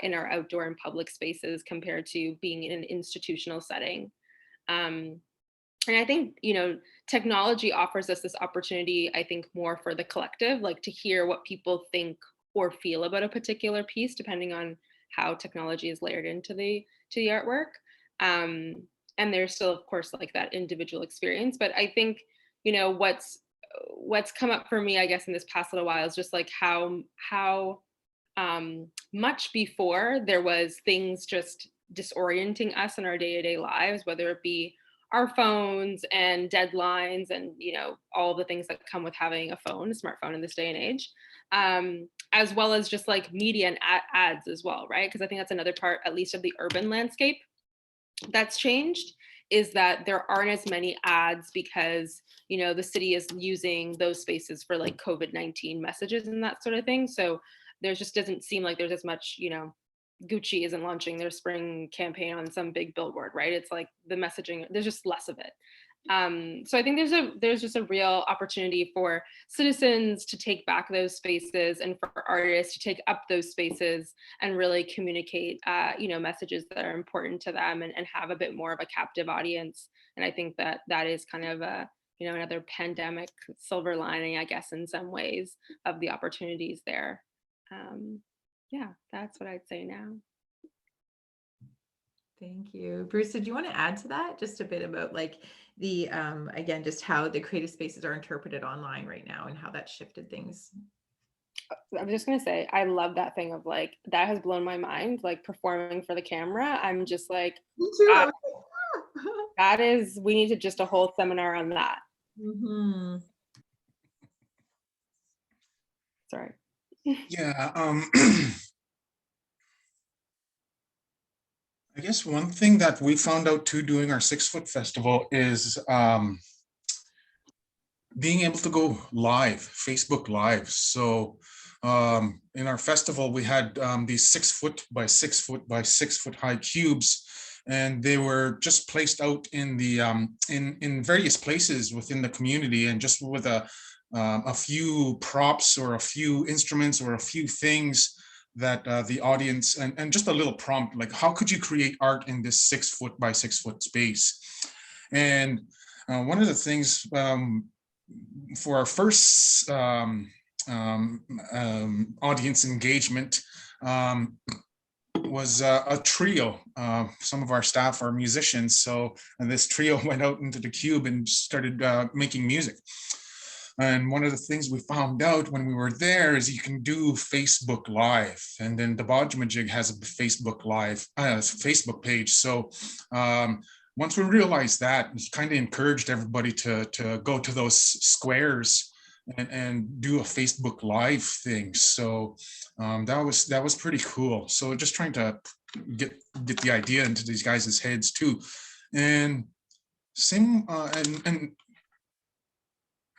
in our outdoor and public spaces compared to being in an institutional setting. And I think, you know, technology offers us this opportunity, I think, more for the collective, like to hear what people think or feel about a particular piece, depending on how technology is layered into the artwork. And there's still, of course, like that individual experience. But I think, you know, what's come up for me, I guess, in this past little while is just like how much before there was things just disorienting us in our day-to-day lives, whether it be our phones and deadlines and, you know, all the things that come with having a phone, a smartphone in this day and age, as well as just like media and ads as well, right? Because I think that's another part, at least of the urban landscape, that's changed, is that there aren't as many ads because, you know, the city is using those spaces for like COVID-19 messages and that sort of thing. So there just doesn't seem like there's as much, you know, Gucci isn't launching their spring campaign on some big billboard, right? It's like the messaging, there's just less of it. So I think there's just a real opportunity for citizens to take back those spaces and for artists to take up those spaces and really communicate, you know, messages that are important to them and have a bit more of a captive audience. And I think that that is kind of a, you know, another pandemic silver lining, I guess, in some ways, of the opportunities there. Yeah, that's what I'd say now. Thank you. Bruce, did you want to add to that just a bit about like the, again, just how the creative spaces are interpreted online right now and how that shifted things? I'm just going to say, I love that thing of like, that has blown my mind, like performing for the camera. I'm just like, Me too. that is, we need to just a whole seminar on that. Mm-hmm. Sorry. Yeah, I guess one thing that we found out too doing our 6 Foot Festival is being able to go live, Facebook Live. So in our festival, we had these 6 foot by 6 foot by 6 foot high cubes, and they were just placed out in the in various places within the community, and just with a few props or a few instruments or a few things that the audience, and just a little prompt, like how could you create art in this 6 foot by 6 foot space? And one of the things for our first audience engagement was a trio. Some of our staff are musicians, so this trio went out into the cube and started making music. And one of the things we found out when we were there is you can do Facebook Live, and then the Naokwegijig has a Facebook Live, Facebook page. So once we realized that, we kind of encouraged everybody to go to those squares and do a Facebook Live thing. So that was pretty cool. So just trying to get the idea into these guys' heads too. And same and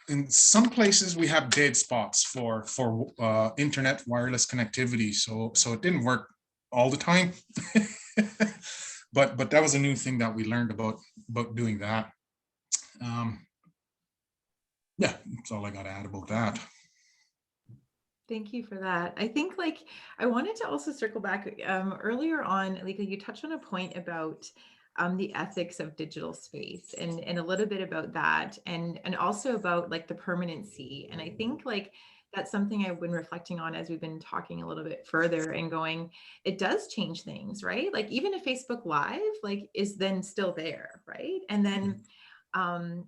in some places we have dead spots for internet wireless connectivity. So it didn't work all the time. But that was a new thing that we learned about doing that. Yeah, that's all I got to add about that. Thank you for that. I think like I wanted to also circle back earlier on, Alica, you touched on a point about the ethics of digital space and a little bit about that and also about like the permanency. And I think like that's something I've been reflecting on as we've been talking a little bit further and going, it does change things, right? Like even a Facebook Live like is then still there, right? And then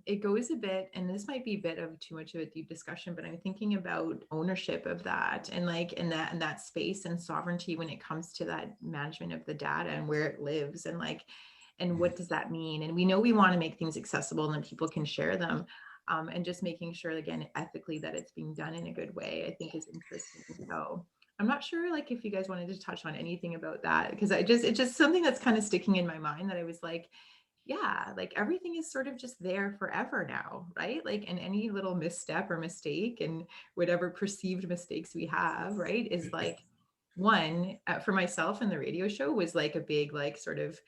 it goes a bit, and this might be a bit of too much of a deep discussion, but I'm thinking about ownership of that, and like in that space and sovereignty when it comes to that management of the data and where it lives, and like, and what does that mean? And we know we want to make things accessible and that people can share them. And just making sure, again, ethically, that it's being done in a good way, I think is interesting. So I'm not sure, like, if you guys wanted to touch on anything about that, because it's just something that's kind of sticking in my mind, that I was like, yeah, like everything is sort of just there forever now, right? Like, and any little misstep or mistake and whatever perceived mistakes we have, right, is like one, for myself in the radio show was like a big, like, sort of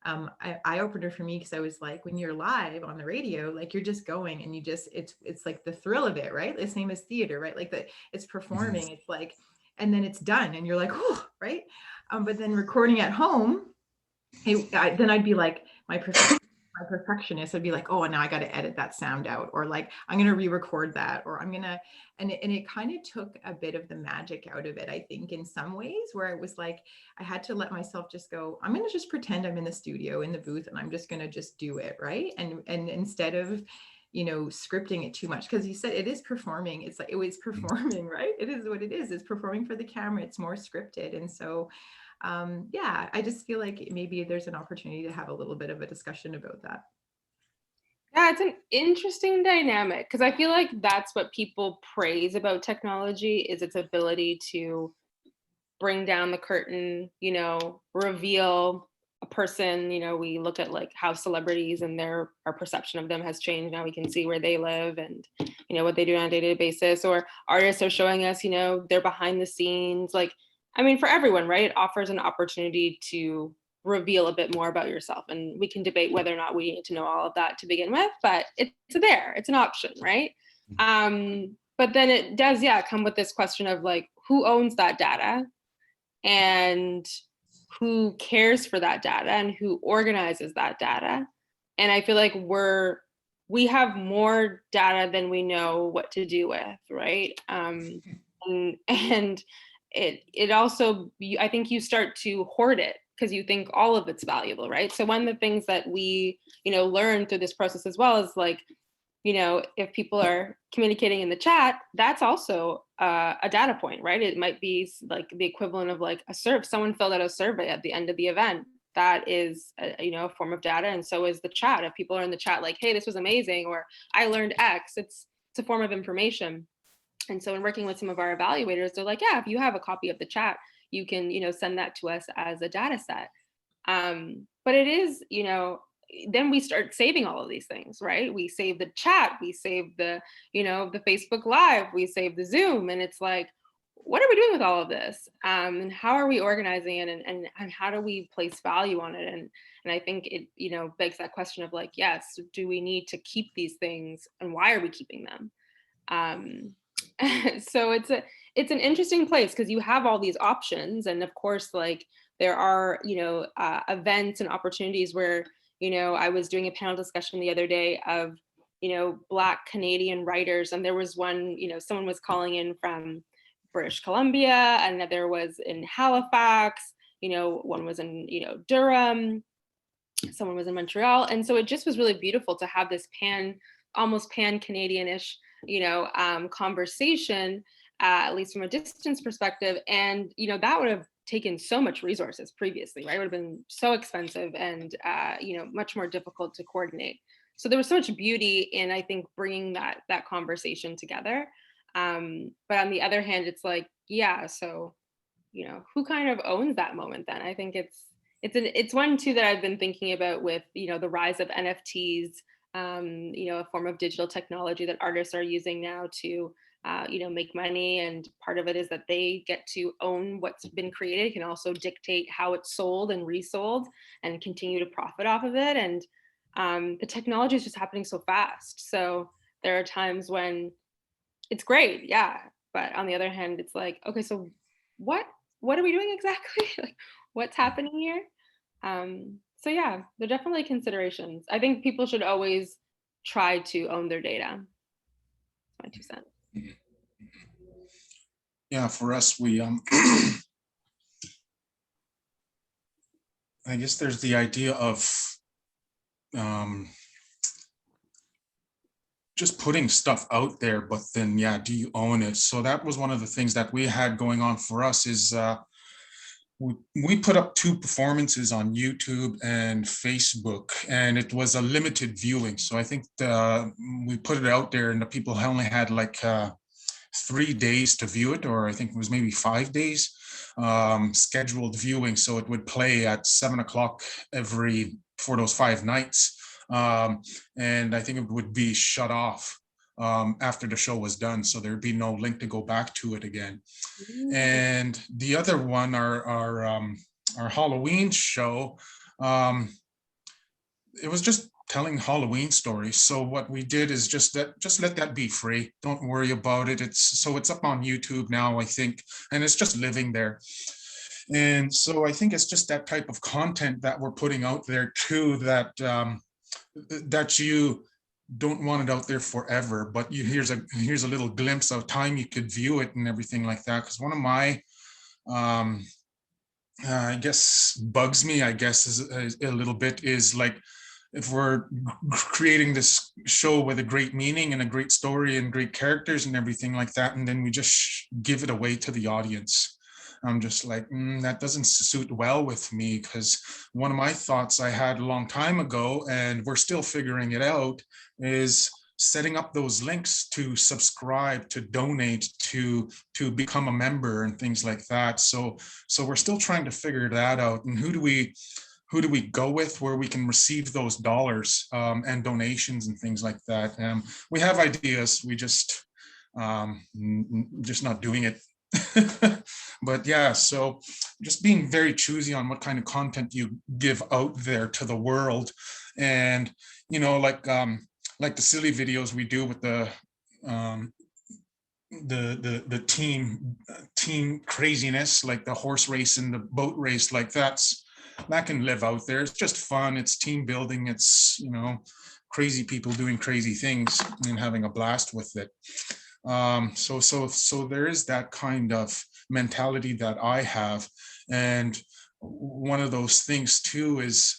eye opener for me, because I was like, when you're live on the radio, like you're just going and you just, it's like the thrill of it, right? The same as theater, right? Like that it's performing, it's like, and then it's done and you're like, oh, right. But then recording at home, then I'd be like, my perfectionist would be like, oh, now I got to edit that sound out, or like I'm going to re-record that, or I'm going to, and it kind of took a bit of the magic out of it, I think, in some ways, where it was like I had to let myself just go, I'm going to just pretend I'm in the studio in the booth and I'm just going to just do it, right? And instead of, you know, scripting it too much, because you said it is performing, it's like it was performing, right? It is what it is, it's performing for the camera, it's more scripted. And so yeah, I just feel like maybe there's an opportunity to have a little bit of a discussion about that. Yeah, it's an interesting dynamic, because I feel like that's what people praise about technology, is its ability to bring down the curtain, you know, reveal a person. You know, we look at like how celebrities and our perception of them has changed. Now we can see where they live and, you know, what they do on a day-to-day basis, or artists are showing us, you know, they're behind the scenes. Like, I mean, for everyone, right? It offers an opportunity to reveal a bit more about yourself. And we can debate whether or not we need to know all of that to begin with, but it's there, it's an option, right? But then it does, yeah, come with this question of like, who owns that data and who cares for that data and who organizes that data? And I feel like we have more data than we know what to do with, right? And it also, I think you start to hoard it because you think all of it's valuable, right? So one of the things that we, you know, learn through this process as well is like, you know, if people are communicating in the chat, that's also a data point, right? It might be like the equivalent of like someone filled out a survey at the end of the event. That is, you know, a form of data, and so is the chat. If people are in the chat like, hey, this was amazing, or I learned X, it's a form of information. And so in working with some of our evaluators, they're like, yeah, if you have a copy of the chat, you can, you know, send that to us as a data set. But it is, you know, then we start saving all of these things, right? We save the chat, we save the, you know, the Facebook Live, we save the Zoom, and it's like, what are we doing with all of this? And how are we organizing it, and how do we place value on it? And I think it, you know, begs that question of like, yes, do we need to keep these things, and why are we keeping them? So it's an interesting place, because you have all these options, and of course, like there are, you know, events and opportunities where, you know, I was doing a panel discussion the other day of, you know, Black Canadian writers, and there was one, you know, someone was calling in from British Columbia, another was in Halifax, you know, one was in, you know, Durham, someone was in Montreal, and so it just was really beautiful to have this almost pan-Canadian-ish, you know, conversation, at least from a distance perspective. And, you know, that would have taken so much resources previously, right? It would have been so expensive and, you know, much more difficult to coordinate. So there was so much beauty in, I think, bringing that conversation together. But on the other hand, it's like, yeah, so, you know, who kind of owns that moment then? I think it's one too that I've been thinking about with, you know, the rise of NFTs, you know, a form of digital technology that artists are using now to, you know, make money. And part of it is that they get to own what's been created, can also dictate how it's sold and resold and continue to profit off of it. And the technology is just happening so fast. So there are times when it's great, yeah. But on the other hand, it's like, okay, so what are we doing exactly? Like, what's happening here? So yeah, there are definitely considerations. I think people should always try to own their data. That's my 2 cents. Yeah, for us, we I guess there's the idea of just putting stuff out there, but then, yeah, do you own it? So that was one of the things that we had going on for us is we put up 2 performances on YouTube and Facebook, and it was a limited viewing. So I think we put it out there and the people only had like 3 days to view it, or I think it was maybe 5 days scheduled viewing. So it would play at 7 o'clock for those 5 nights. And I think it would be shut off after the show was done. So there'd be no link to go back to it again. And the other one, our Halloween show, it was just telling Halloween stories. So what we did is just let that be free. Don't worry about it. It's up on YouTube now, I think, and it's just living there. And so I think it's just that type of content that we're putting out there too, that you don't want it out there forever, but here's a little glimpse of time you could view it and everything like that. Because one of my I guess bugs me, I guess, is a little bit, is like, if we're creating this show with a great meaning and a great story and great characters and everything like that, and then we just give it away to the audience. I'm just like, that doesn't suit well with me, because one of my thoughts I had a long time ago, and we're still figuring it out, is setting up those links to subscribe, to donate, to become a member and things like that. So we're still trying to figure that out. And who do we go with where we can receive those dollars and donations and things like that? We have ideas, we just not doing it. But yeah, so just being very choosy on what kind of content you give out there to the world. And like the silly videos we do with the team craziness, like the horse race and the boat race, like that can live out there. It's just fun, it's team building, it's crazy people doing crazy things and having a blast with it. So there is that kind of mentality that I have. And one of those things too is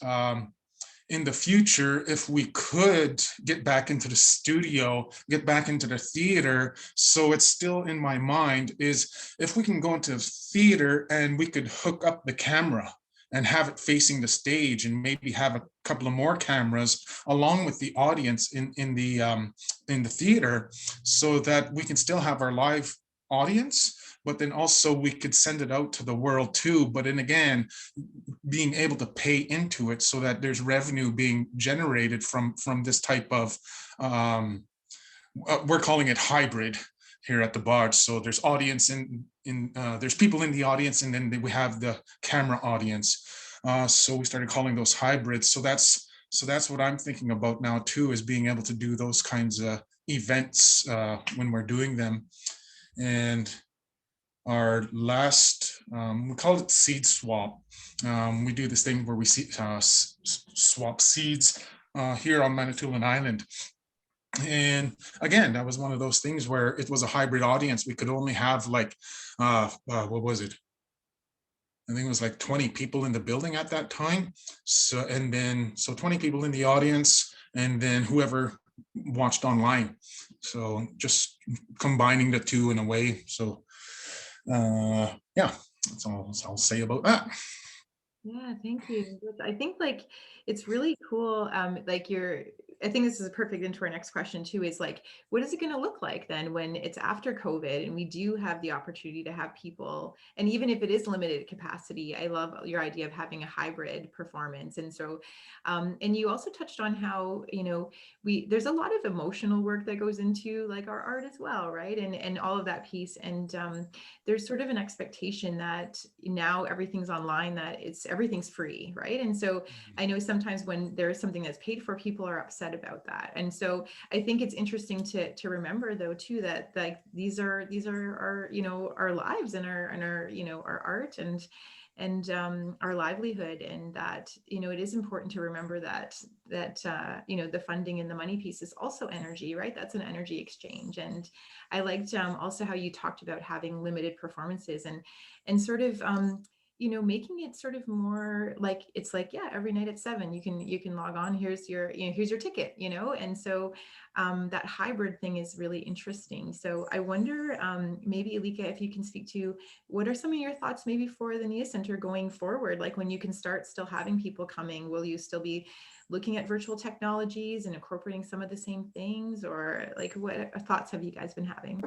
in the future, if we could get back into the studio, get back into the theater, so it's still in my mind, is if we can go into theater and we could hook up the camera and have it facing the stage, and maybe have a couple of more cameras along with the audience in the theater, so that we can still have our live audience, but then also we could send it out to the world too. But then again, being able to pay into it so that there's revenue being generated from this type of, we're calling it hybrid here at the Barge. So there's audience there's people in the audience, and then we have the camera audience. So we started calling those hybrids. So that's what I'm thinking about now too, is being able to do those kinds of events when we're doing them. And our last, we call it seed swap. We do this thing where we swap seeds here on Manitoulin Island. And again, that was one of those things where it was a hybrid audience. We could only have like, what was it? I think it was like 20 people in the building at that time. So 20 people in the audience, and then whoever watched online. So just combining the two in a way. So yeah, that's all I'll say about that. Yeah, thank you. I think like it's really cool. I think this is a perfect into our next question too, is like, what is it going to look like then when it's after COVID and we do have the opportunity to have people, and even if it is limited capacity, I love your idea of having a hybrid performance. And so, and you also touched on how, there's a lot of emotional work that goes into like our art as well, right? And all of that piece. And there's sort of an expectation that now everything's online, that everything's free, right? And so I know sometimes when there's something that's paid for, people are upset about that. And so I think it's interesting to remember though too, that like these are our, our lives and our art and our livelihood, and that it is important to remember that the funding and the money piece is also energy, right? That's an energy exchange. And I liked also how you talked about having limited performances and sort of making it sort of more like, it's like, yeah, every night at 7, you can log on, here's your ticket, and so that hybrid thing is really interesting. So I wonder, maybe Alica, if you can speak to, what are some of your thoughts maybe for the NIA Center going forward? Like, when you can start still having people coming, will you still be looking at virtual technologies and incorporating some of the same things, or like, what thoughts have you guys been having?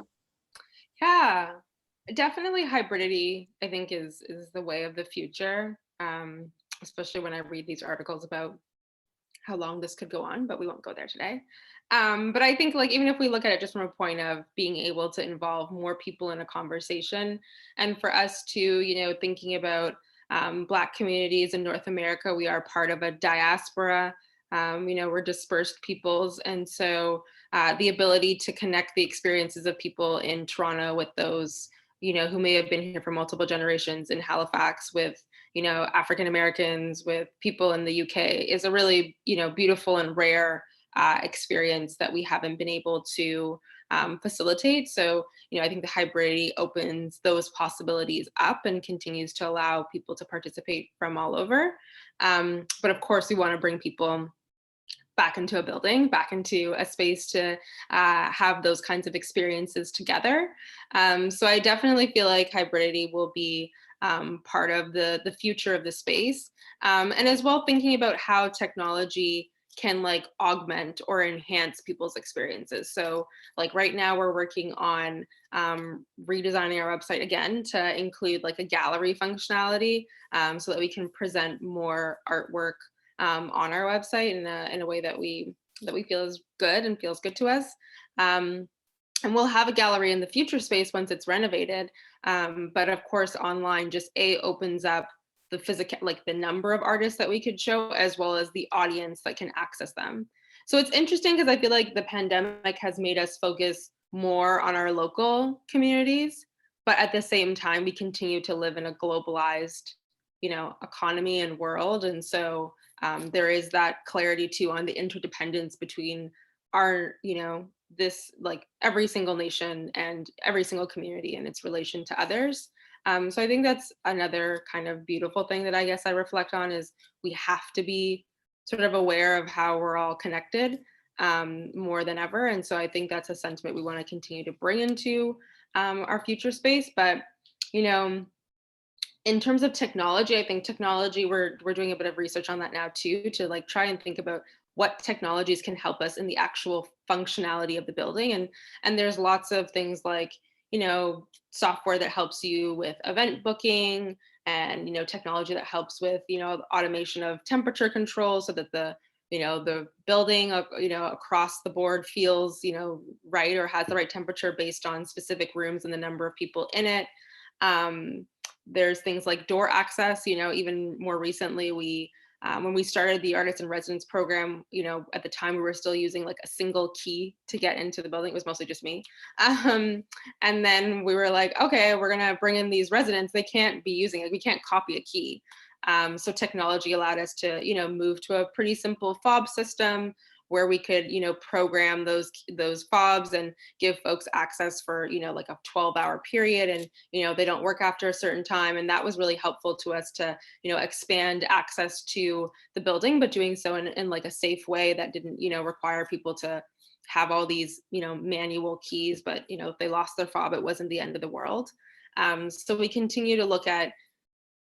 Yeah, definitely hybridity, I think, is the way of the future, especially when I read these articles about how long this could go on, but we won't go there today. But I think, like, even if we look at it just from a point of being able to involve more people in a conversation, and for us to, thinking about Black communities in North America, we are part of a diaspora. We're dispersed peoples, and so the ability to connect the experiences of people in Toronto with those, who may have been here for multiple generations, in Halifax with, African Americans, with people in the UK, is a really, beautiful and rare experience that we haven't been able to facilitate. So, I think the hybridity opens those possibilities up and continues to allow people to participate from all over. But of course, we want to bring people back into a building, back into a space to have those kinds of experiences together. So I definitely feel like hybridity will be part of the future of the space. And as well, thinking about how technology can like augment or enhance people's experiences. So like right now we're working on redesigning our website again to include like a gallery functionality, so that we can present more artwork on our website in a way that we feel is good and feels good to us. And we'll have a gallery in the future space once it's renovated. But of course, online just opens up the physical, like the number of artists that we could show, as well as the audience that can access them. So it's interesting because I feel like the pandemic has made us focus more on our local communities, but at the same time, we continue to live in a globalized, economy and world. And so there is that clarity too on the interdependence between our, this like every single nation and every single community and its relation to others. So I think that's another kind of beautiful thing that I guess I reflect on, is we have to be sort of aware of how we're all connected more than ever. And so I think that's a sentiment we want to continue to bring into our future space. But, in terms of technology, I think technology, we're doing a bit of research on that now too, to like try and think about what technologies can help us in the actual functionality of the building. And there's lots of things like, software that helps you with event booking, and, technology that helps with, automation of temperature control, so that the building, across the board feels, right, or has the right temperature based on specific rooms and the number of people in it. There's things like door access, even more recently, when we started the Artists in Residence program, at the time we were still using like a single key to get into the building. It was mostly just me. And then we were like, okay, we're gonna bring in these residents. They can't be using it. We can't copy a key. So technology allowed us to, move to a pretty simple fob system where we could, program those fobs and give folks access for, like a 12-hour period, and, they don't work after a certain time. And that was really helpful to us to, expand access to the building, but doing so in like a safe way that didn't, require people to have all these, manual keys, but, if they lost their fob, it wasn't the end of the world. So we continue to look at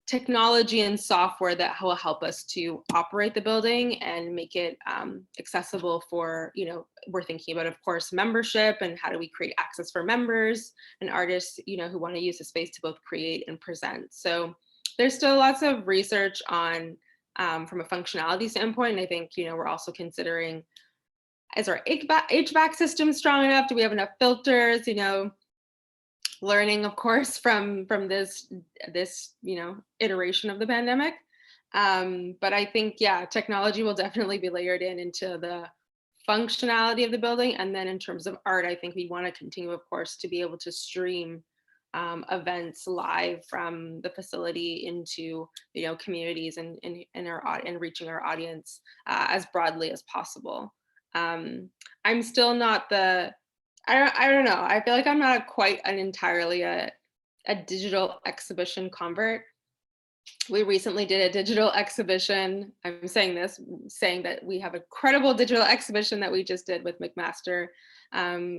technology and software that will help us to operate the building and make it accessible for, we're thinking about, of course, membership, and how do we create access for members and artists, who want to use the space to both create and present. So there's still lots of research on from a functionality standpoint. And I think, we're also considering, is our HVAC system strong enough? Do we have enough filters? Learning, of course, from this iteration of the pandemic. But I think, yeah, technology will definitely be layered into the functionality of the building. And then in terms of art, I think we want to continue, of course, to be able to stream events live from the facility into, communities and reaching our audience as broadly as possible. I'm still not I don't know. I feel like I'm not quite entirely a digital exhibition convert. we recently did a digital exhibition. I'm saying that we have a credible digital exhibition that we just did with McMaster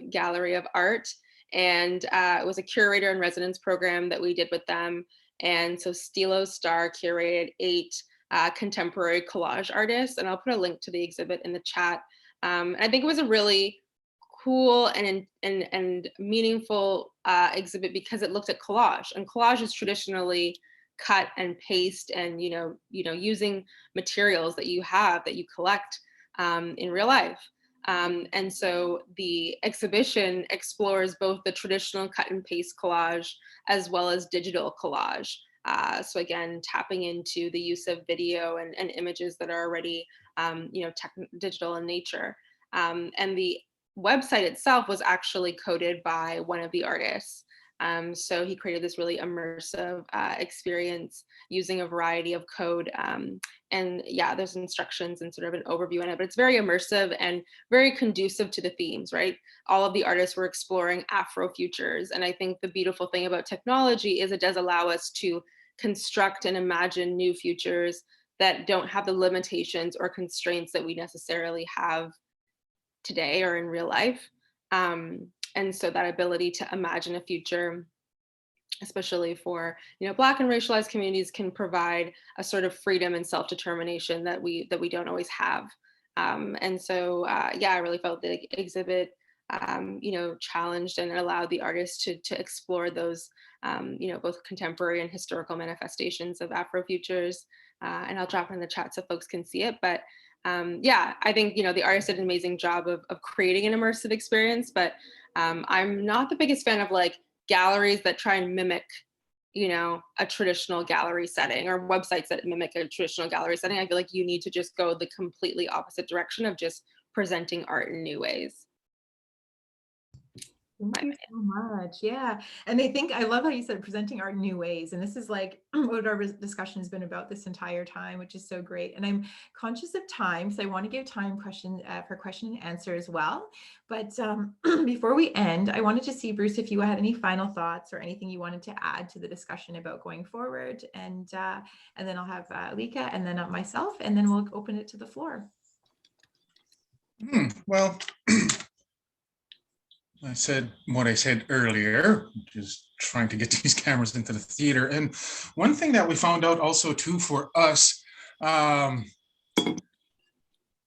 Gallery of Art. And it was a curator in residence program that we did with them. And so Stilo Star curated 8 contemporary collage artists. And I'll put a link to the exhibit in the chat. I think it was a really cool and meaningful exhibit because it looked at collage, and collage is traditionally cut and paste and using materials that you collect in real life. And so the exhibition explores both the traditional cut and paste collage as well as digital collage. So again, tapping into the use of video and images that are already digital in nature. And the website itself was actually coded by one of the artists. So he created this really immersive experience using a variety of code. And yeah, there's instructions and sort of an overview in it, but it's very immersive and very conducive to the themes, right? All of the artists were exploring Afrofutures. And I think the beautiful thing about technology is it does allow us to construct and imagine new futures that don't have the limitations or constraints that we necessarily have today or in real life. And so that ability to imagine a future, especially for Black and racialized communities, can provide a sort of freedom and self-determination that we don't always have. And so yeah, I really felt the exhibit challenged and allowed the artists to explore those both contemporary and historical manifestations of Afrofutures. And I'll drop it in the chat so folks can see it. But yeah, I think the artist did an amazing job of creating an immersive experience, but I'm not the biggest fan of like galleries that try and mimic a traditional gallery setting, or websites that mimic a traditional gallery setting. I feel like you need to just go the completely opposite direction of just presenting art in new ways. Thank you so much. Yeah. And I love how you said presenting art in new ways. And this is like what our discussion has been about this entire time, which is so great. And I'm conscious of time, so I want to give time for question and answer as well. But before we end, I wanted to see, Bruce, if you had any final thoughts or anything you wanted to add to the discussion about going forward. And then I'll have Alica and then myself, and then we'll open it to the floor. Well, I said what I said earlier, just trying to get these cameras into the theater. And one thing that we found out also too for us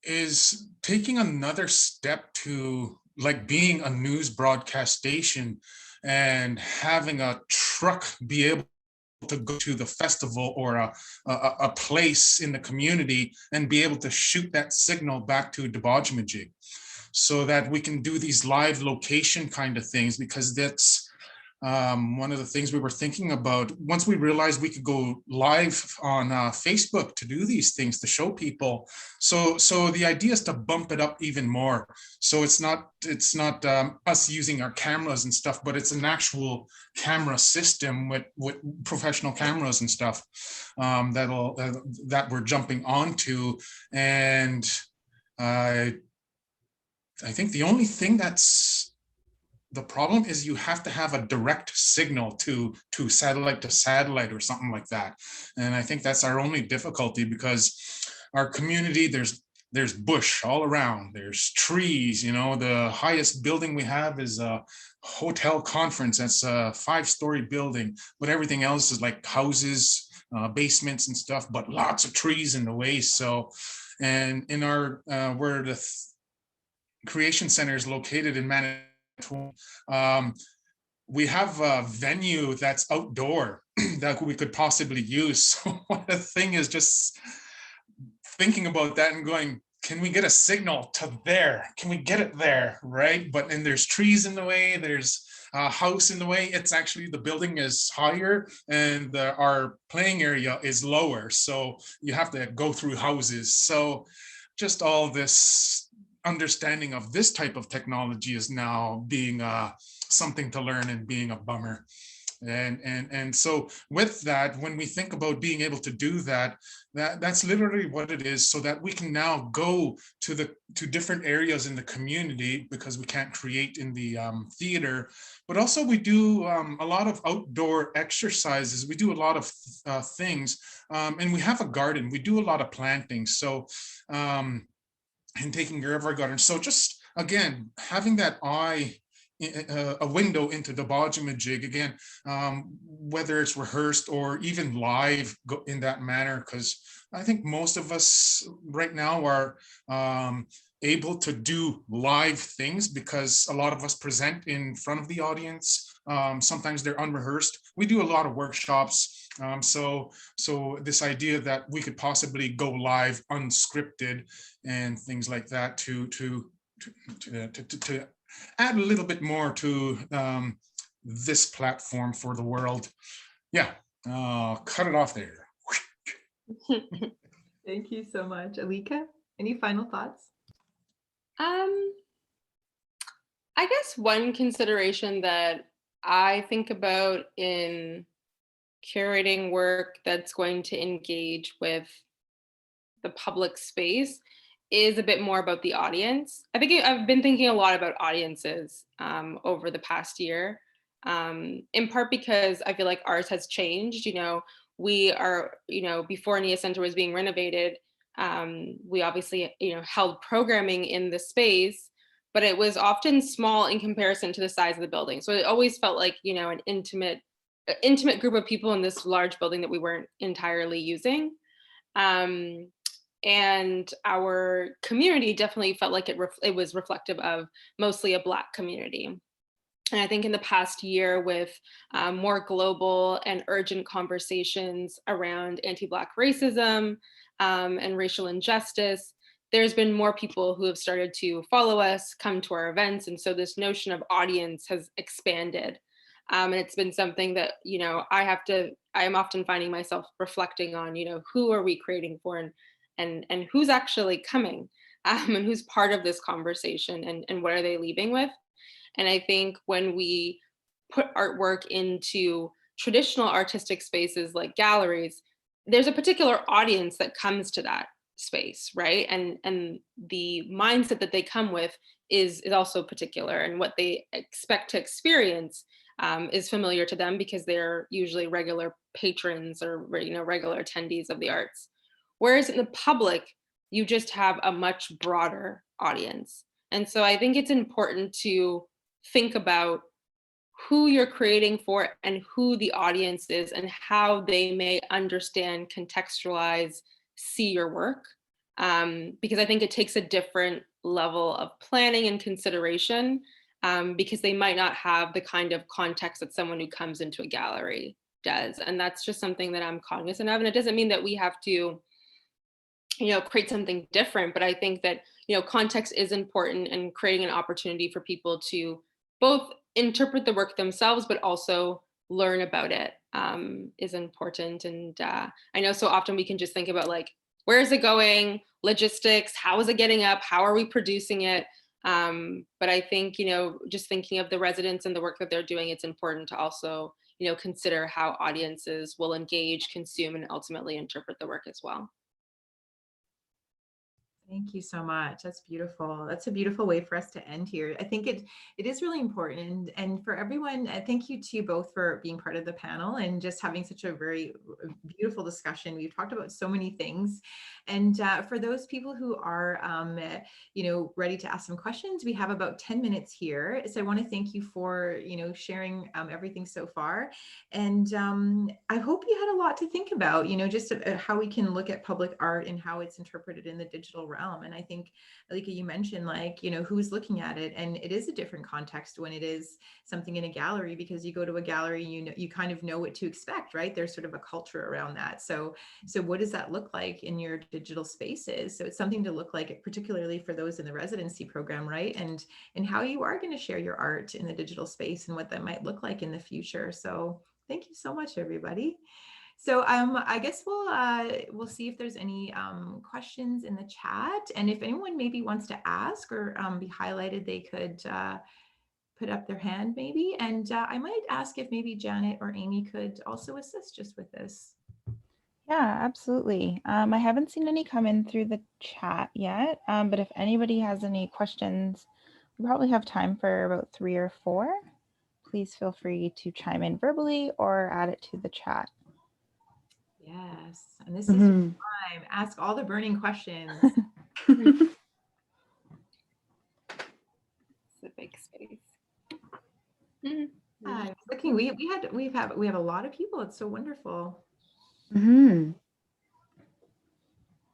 is taking another step to like being a news broadcast station and having a truck be able to go to the festival or a place in the community and be able to shoot that signal back to Naokwegijig, so that we can do these live location kind of things, because that's one of the things we were thinking about. Once we realized we could go live on Facebook to do these things, to show people. So the idea is to bump it up even more. So it's not us using our cameras and stuff, but it's an actual camera system with professional cameras and stuff that we're jumping onto. And I think the only thing that's the problem is you have to have a direct signal to satellite or something like that. And I think that's our only difficulty, because our community, there's bush all around, there's trees, the highest building we have is a hotel conference. That's a 5-story building, but everything else is like houses, basements and stuff, but lots of trees in the way. So, and in our, where the Creation Center is located in Manitoba, we have a venue that's outdoor that we could possibly use. So the thing is just thinking about that and going, can we get a signal to there? Can we get it there, right? But then there's trees in the way, there's a house in the way. It's actually, the building is higher and our playing area is lower. So you have to go through houses. So just all this understanding of this type of technology is now being something to learn and being a bummer. And so with that, when we think about being able to do that, that's literally what it is, so that we can now go to different areas in the community, because we can't create in the theater, but also we do a lot of outdoor exercises. We do a lot of things, and we have a garden. We do a lot of planting. So and taking care of our garden. So just again, having that eye, a window into the Bajamajig again, whether it's rehearsed or even live in that manner, because I think most of us right now are able to do live things, because a lot of us present in front of the audience. Sometimes they're unrehearsed. We do a lot of workshops. So this idea that we could possibly go live unscripted and things like that to add a little bit more to this platform for the world. Yeah, cut it off there. Thank you so much. Alica, any final thoughts? I guess one consideration that I think about in curating work that's going to engage with the public space is a bit more about the audience. I think I've been thinking a lot about audiences over the past year, in part because I feel like ours has changed. We are, before Nia Center was being renovated, we obviously, held programming in the space, but it was often small in comparison to the size of the building. So it always felt like, an intimate group of people in this large building that we weren't entirely using. And our community definitely felt like it was reflective of mostly a Black community. And I think in the past year, with more global and urgent conversations around anti-Black racism and racial injustice, there's been more people who have started to follow us, come to our events. And so this notion of audience has expanded. And it's been something that, I am often finding myself reflecting on, who are we creating for, and who's actually coming, and who's part of this conversation, and what are they leaving with. And I think when we put artwork into traditional artistic spaces like galleries, there's a particular audience that comes to that space, right? And the mindset that they come with is also particular, and what they expect to experience is familiar to them, because they're usually regular patrons or regular attendees of the arts. Whereas in the public, you just have a much broader audience. And so I think it's important to think about who you're creating for and who the audience is, and how they may understand, contextualize, see your work. Because I think it takes a different level of planning and consideration, because they might not have the kind of context that someone who comes into a gallery does. And that's just something that I'm cognizant of. And it doesn't mean that we have to create something different, but I think that, context is important, and creating an opportunity for people to both interpret the work themselves, but also learn about it is important. And I know so often we can just think about, like, where is it going? Logistics, how is it getting up? How are we producing it? But I think, just thinking of the residents and the work that they're doing, it's important to also, consider how audiences will engage, consume, and ultimately interpret the work as well. Thank you so much. That's beautiful. That's a beautiful way for us to end here. I think it is really important. And for everyone, thank you to you both for being part of the panel and just having such a very beautiful discussion. We've talked about so many things. And for those people who are, ready to ask some questions, we have about 10 minutes here. So I want to thank you for, sharing everything so far. And I hope you had a lot to think about, just how we can look at public art and how it's interpreted in the digital realm. And I think, Alica, you mentioned, like, who's looking at it, and it is a different context when it is something in a gallery, because you go to a gallery, you kind of know what to expect, right? There's sort of a culture around that. So what does that look like in your digital spaces? So it's something to look like, particularly for those in the residency program, right? And how you are going to share your art in the digital space and what that might look like in the future. So thank you so much, everybody. So I guess we'll see if there's any questions in the chat, and if anyone maybe wants to ask or be highlighted, they could put up their hand maybe. And I might ask if maybe Janet or Amy could also assist just with this. Yeah, absolutely. I haven't seen any come in through the chat yet, but if anybody has any questions, we probably have time for about 3 or 4. Please feel free to chime in verbally or add it to the chat. Yes, and this is your time. Ask all the burning questions. It's a big space. I was looking, we have a lot of people. It's so wonderful.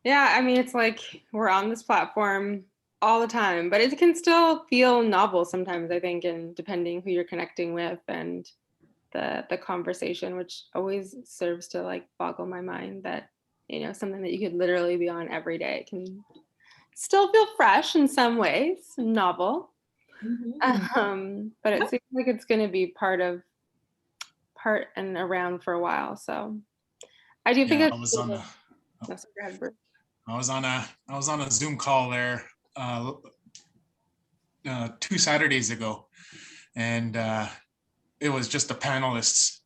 Yeah, I mean, it's like we're on this platform all the time, but it can still feel novel sometimes, I think, and depending who you're connecting with and the conversation, which always serves to like boggle my mind that, you know, something that you could literally be on every day can still feel fresh in some ways, novel. But it seems like it's going to be part and around for a while. So I do think Yeah, it's I was on a Zoom call there 2 Saturdays ago, and it was just the panelists.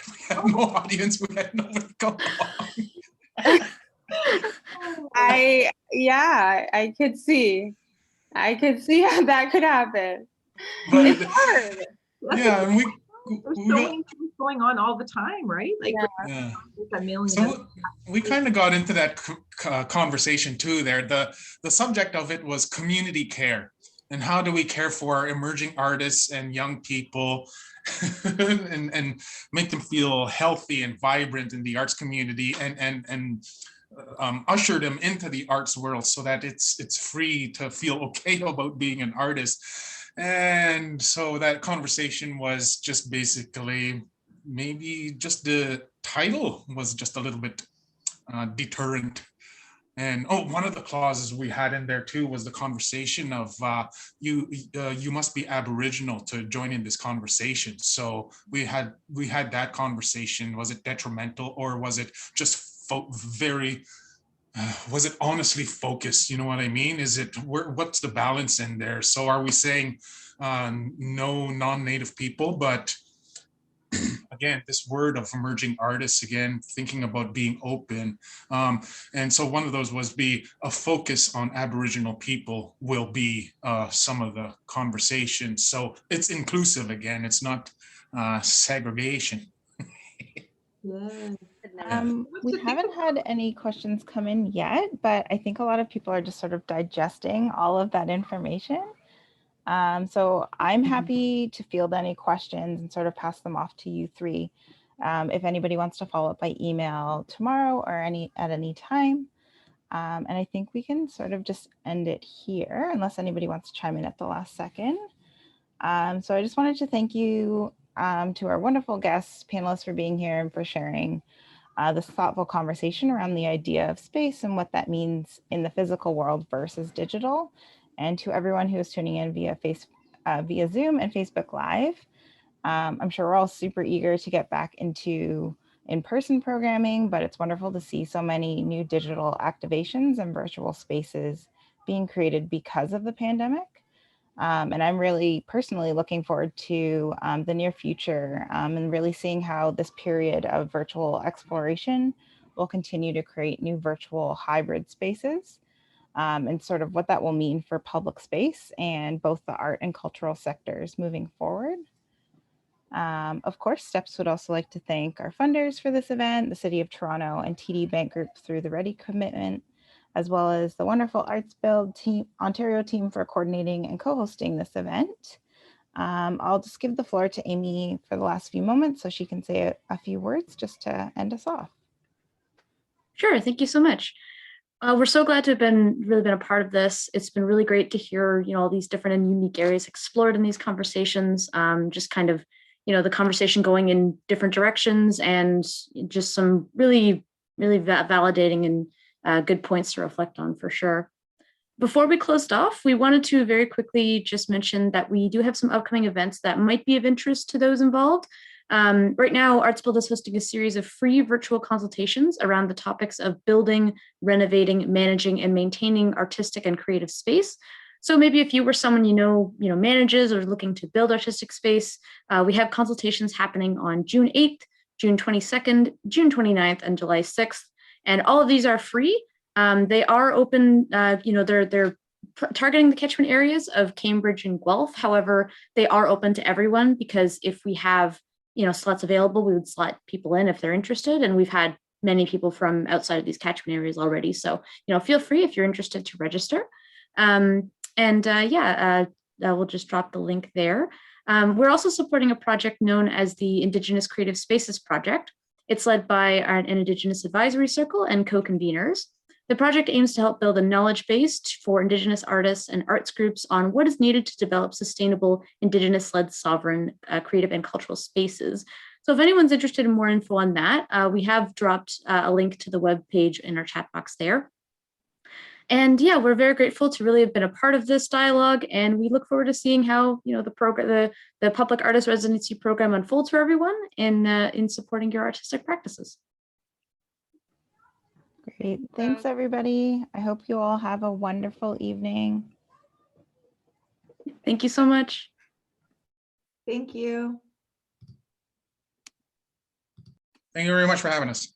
We had no audience. We had nobody come along. I could see how that could happen. But it's hard. Yeah, and there's so many things going on all the time, right? Like, yeah. A million. So we kind of got into that conversation too there. The subject of it was community care, and how do we care for emerging artists and young people and make them feel healthy and vibrant in the arts community, and usher them into the arts world so that it's free to feel okay about being an artist. And so that conversation was just basically, maybe just the title was just a little bit deterrent. And one of the clauses we had in there too was the conversation of you must be Aboriginal to join in this conversation. So we had that conversation. Was it detrimental, or was it just was it honestly focused? You know what I mean? What's the balance in there? So are we saying no non-native people, but again, this word of emerging artists, again, thinking about being open. And so one of those was be a focus on Aboriginal people will be some of the conversation. So it's inclusive again, it's not segregation. Yeah. We haven't had any questions come in yet, but I think a lot of people are just sort of digesting all of that information. So I'm happy to field any questions and sort of pass them off to you three. If anybody wants to follow up by email tomorrow or at any time. And I think we can sort of just end it here unless anybody wants to chime in at the last second. So I just wanted to thank you to our wonderful guests, panelists, for being here and for sharing this thoughtful conversation around the idea of space and what that means in the physical world versus digital. And to everyone who is tuning in via Zoom and Facebook Live. I'm sure we're all super eager to get back into in-person programming, but it's wonderful to see so many new digital activations and virtual spaces being created because of the pandemic. And I'm really personally looking forward to the near future and really seeing how this period of virtual exploration will continue to create new virtual hybrid spaces and sort of what that will mean for public space and both the art and cultural sectors moving forward. Of course, STEPS would also like to thank our funders for this event, the City of Toronto and TD Bank Group through the Ready Commitment, as well as the wonderful Arts Build Ontario team for coordinating and co-hosting this event. I'll just give the floor to Amy for the last few moments so she can say a few words just to end us off. Sure, thank you so much. We're so glad to have really been a part of this. It's been really great to hear, all these different and unique areas explored in these conversations, just kind of, the conversation going in different directions and just some really, really validating and good points to reflect on for sure. Before we closed off, we wanted to very quickly just mention that we do have some upcoming events that might be of interest to those involved. Right now, ArtsBuild is hosting a series of free virtual consultations around the topics of building, renovating, managing, and maintaining artistic and creative space. So maybe if you were someone manages or looking to build artistic space, we have consultations happening on June 8th, June 22nd, June 29th, and July 6th. And all of these are free. They are open, they're targeting the catchment areas of Cambridge and Guelph. However, they are open to everyone because if we have, slots available, we would slot people in if they're interested. And we've had many people from outside of these catchment areas already. So, feel free if you're interested to register. We'll just drop the link there. We're also supporting a project known as the Indigenous Creative Spaces Project. It's led by an Indigenous Advisory Circle and co-conveners. The project aims to help build a knowledge base for Indigenous artists and arts groups on what is needed to develop sustainable Indigenous-led sovereign creative and cultural spaces. So if anyone's interested in more info on that, we have dropped a link to the web page in our chat box there. And yeah, we're very grateful to really have been a part of this dialogue, and we look forward to seeing how the Public Artist Residency Program unfolds for everyone in supporting your artistic practices. Great. Thanks, everybody. I hope you all have a wonderful evening. Thank you so much. Thank you. Thank you very much for having us.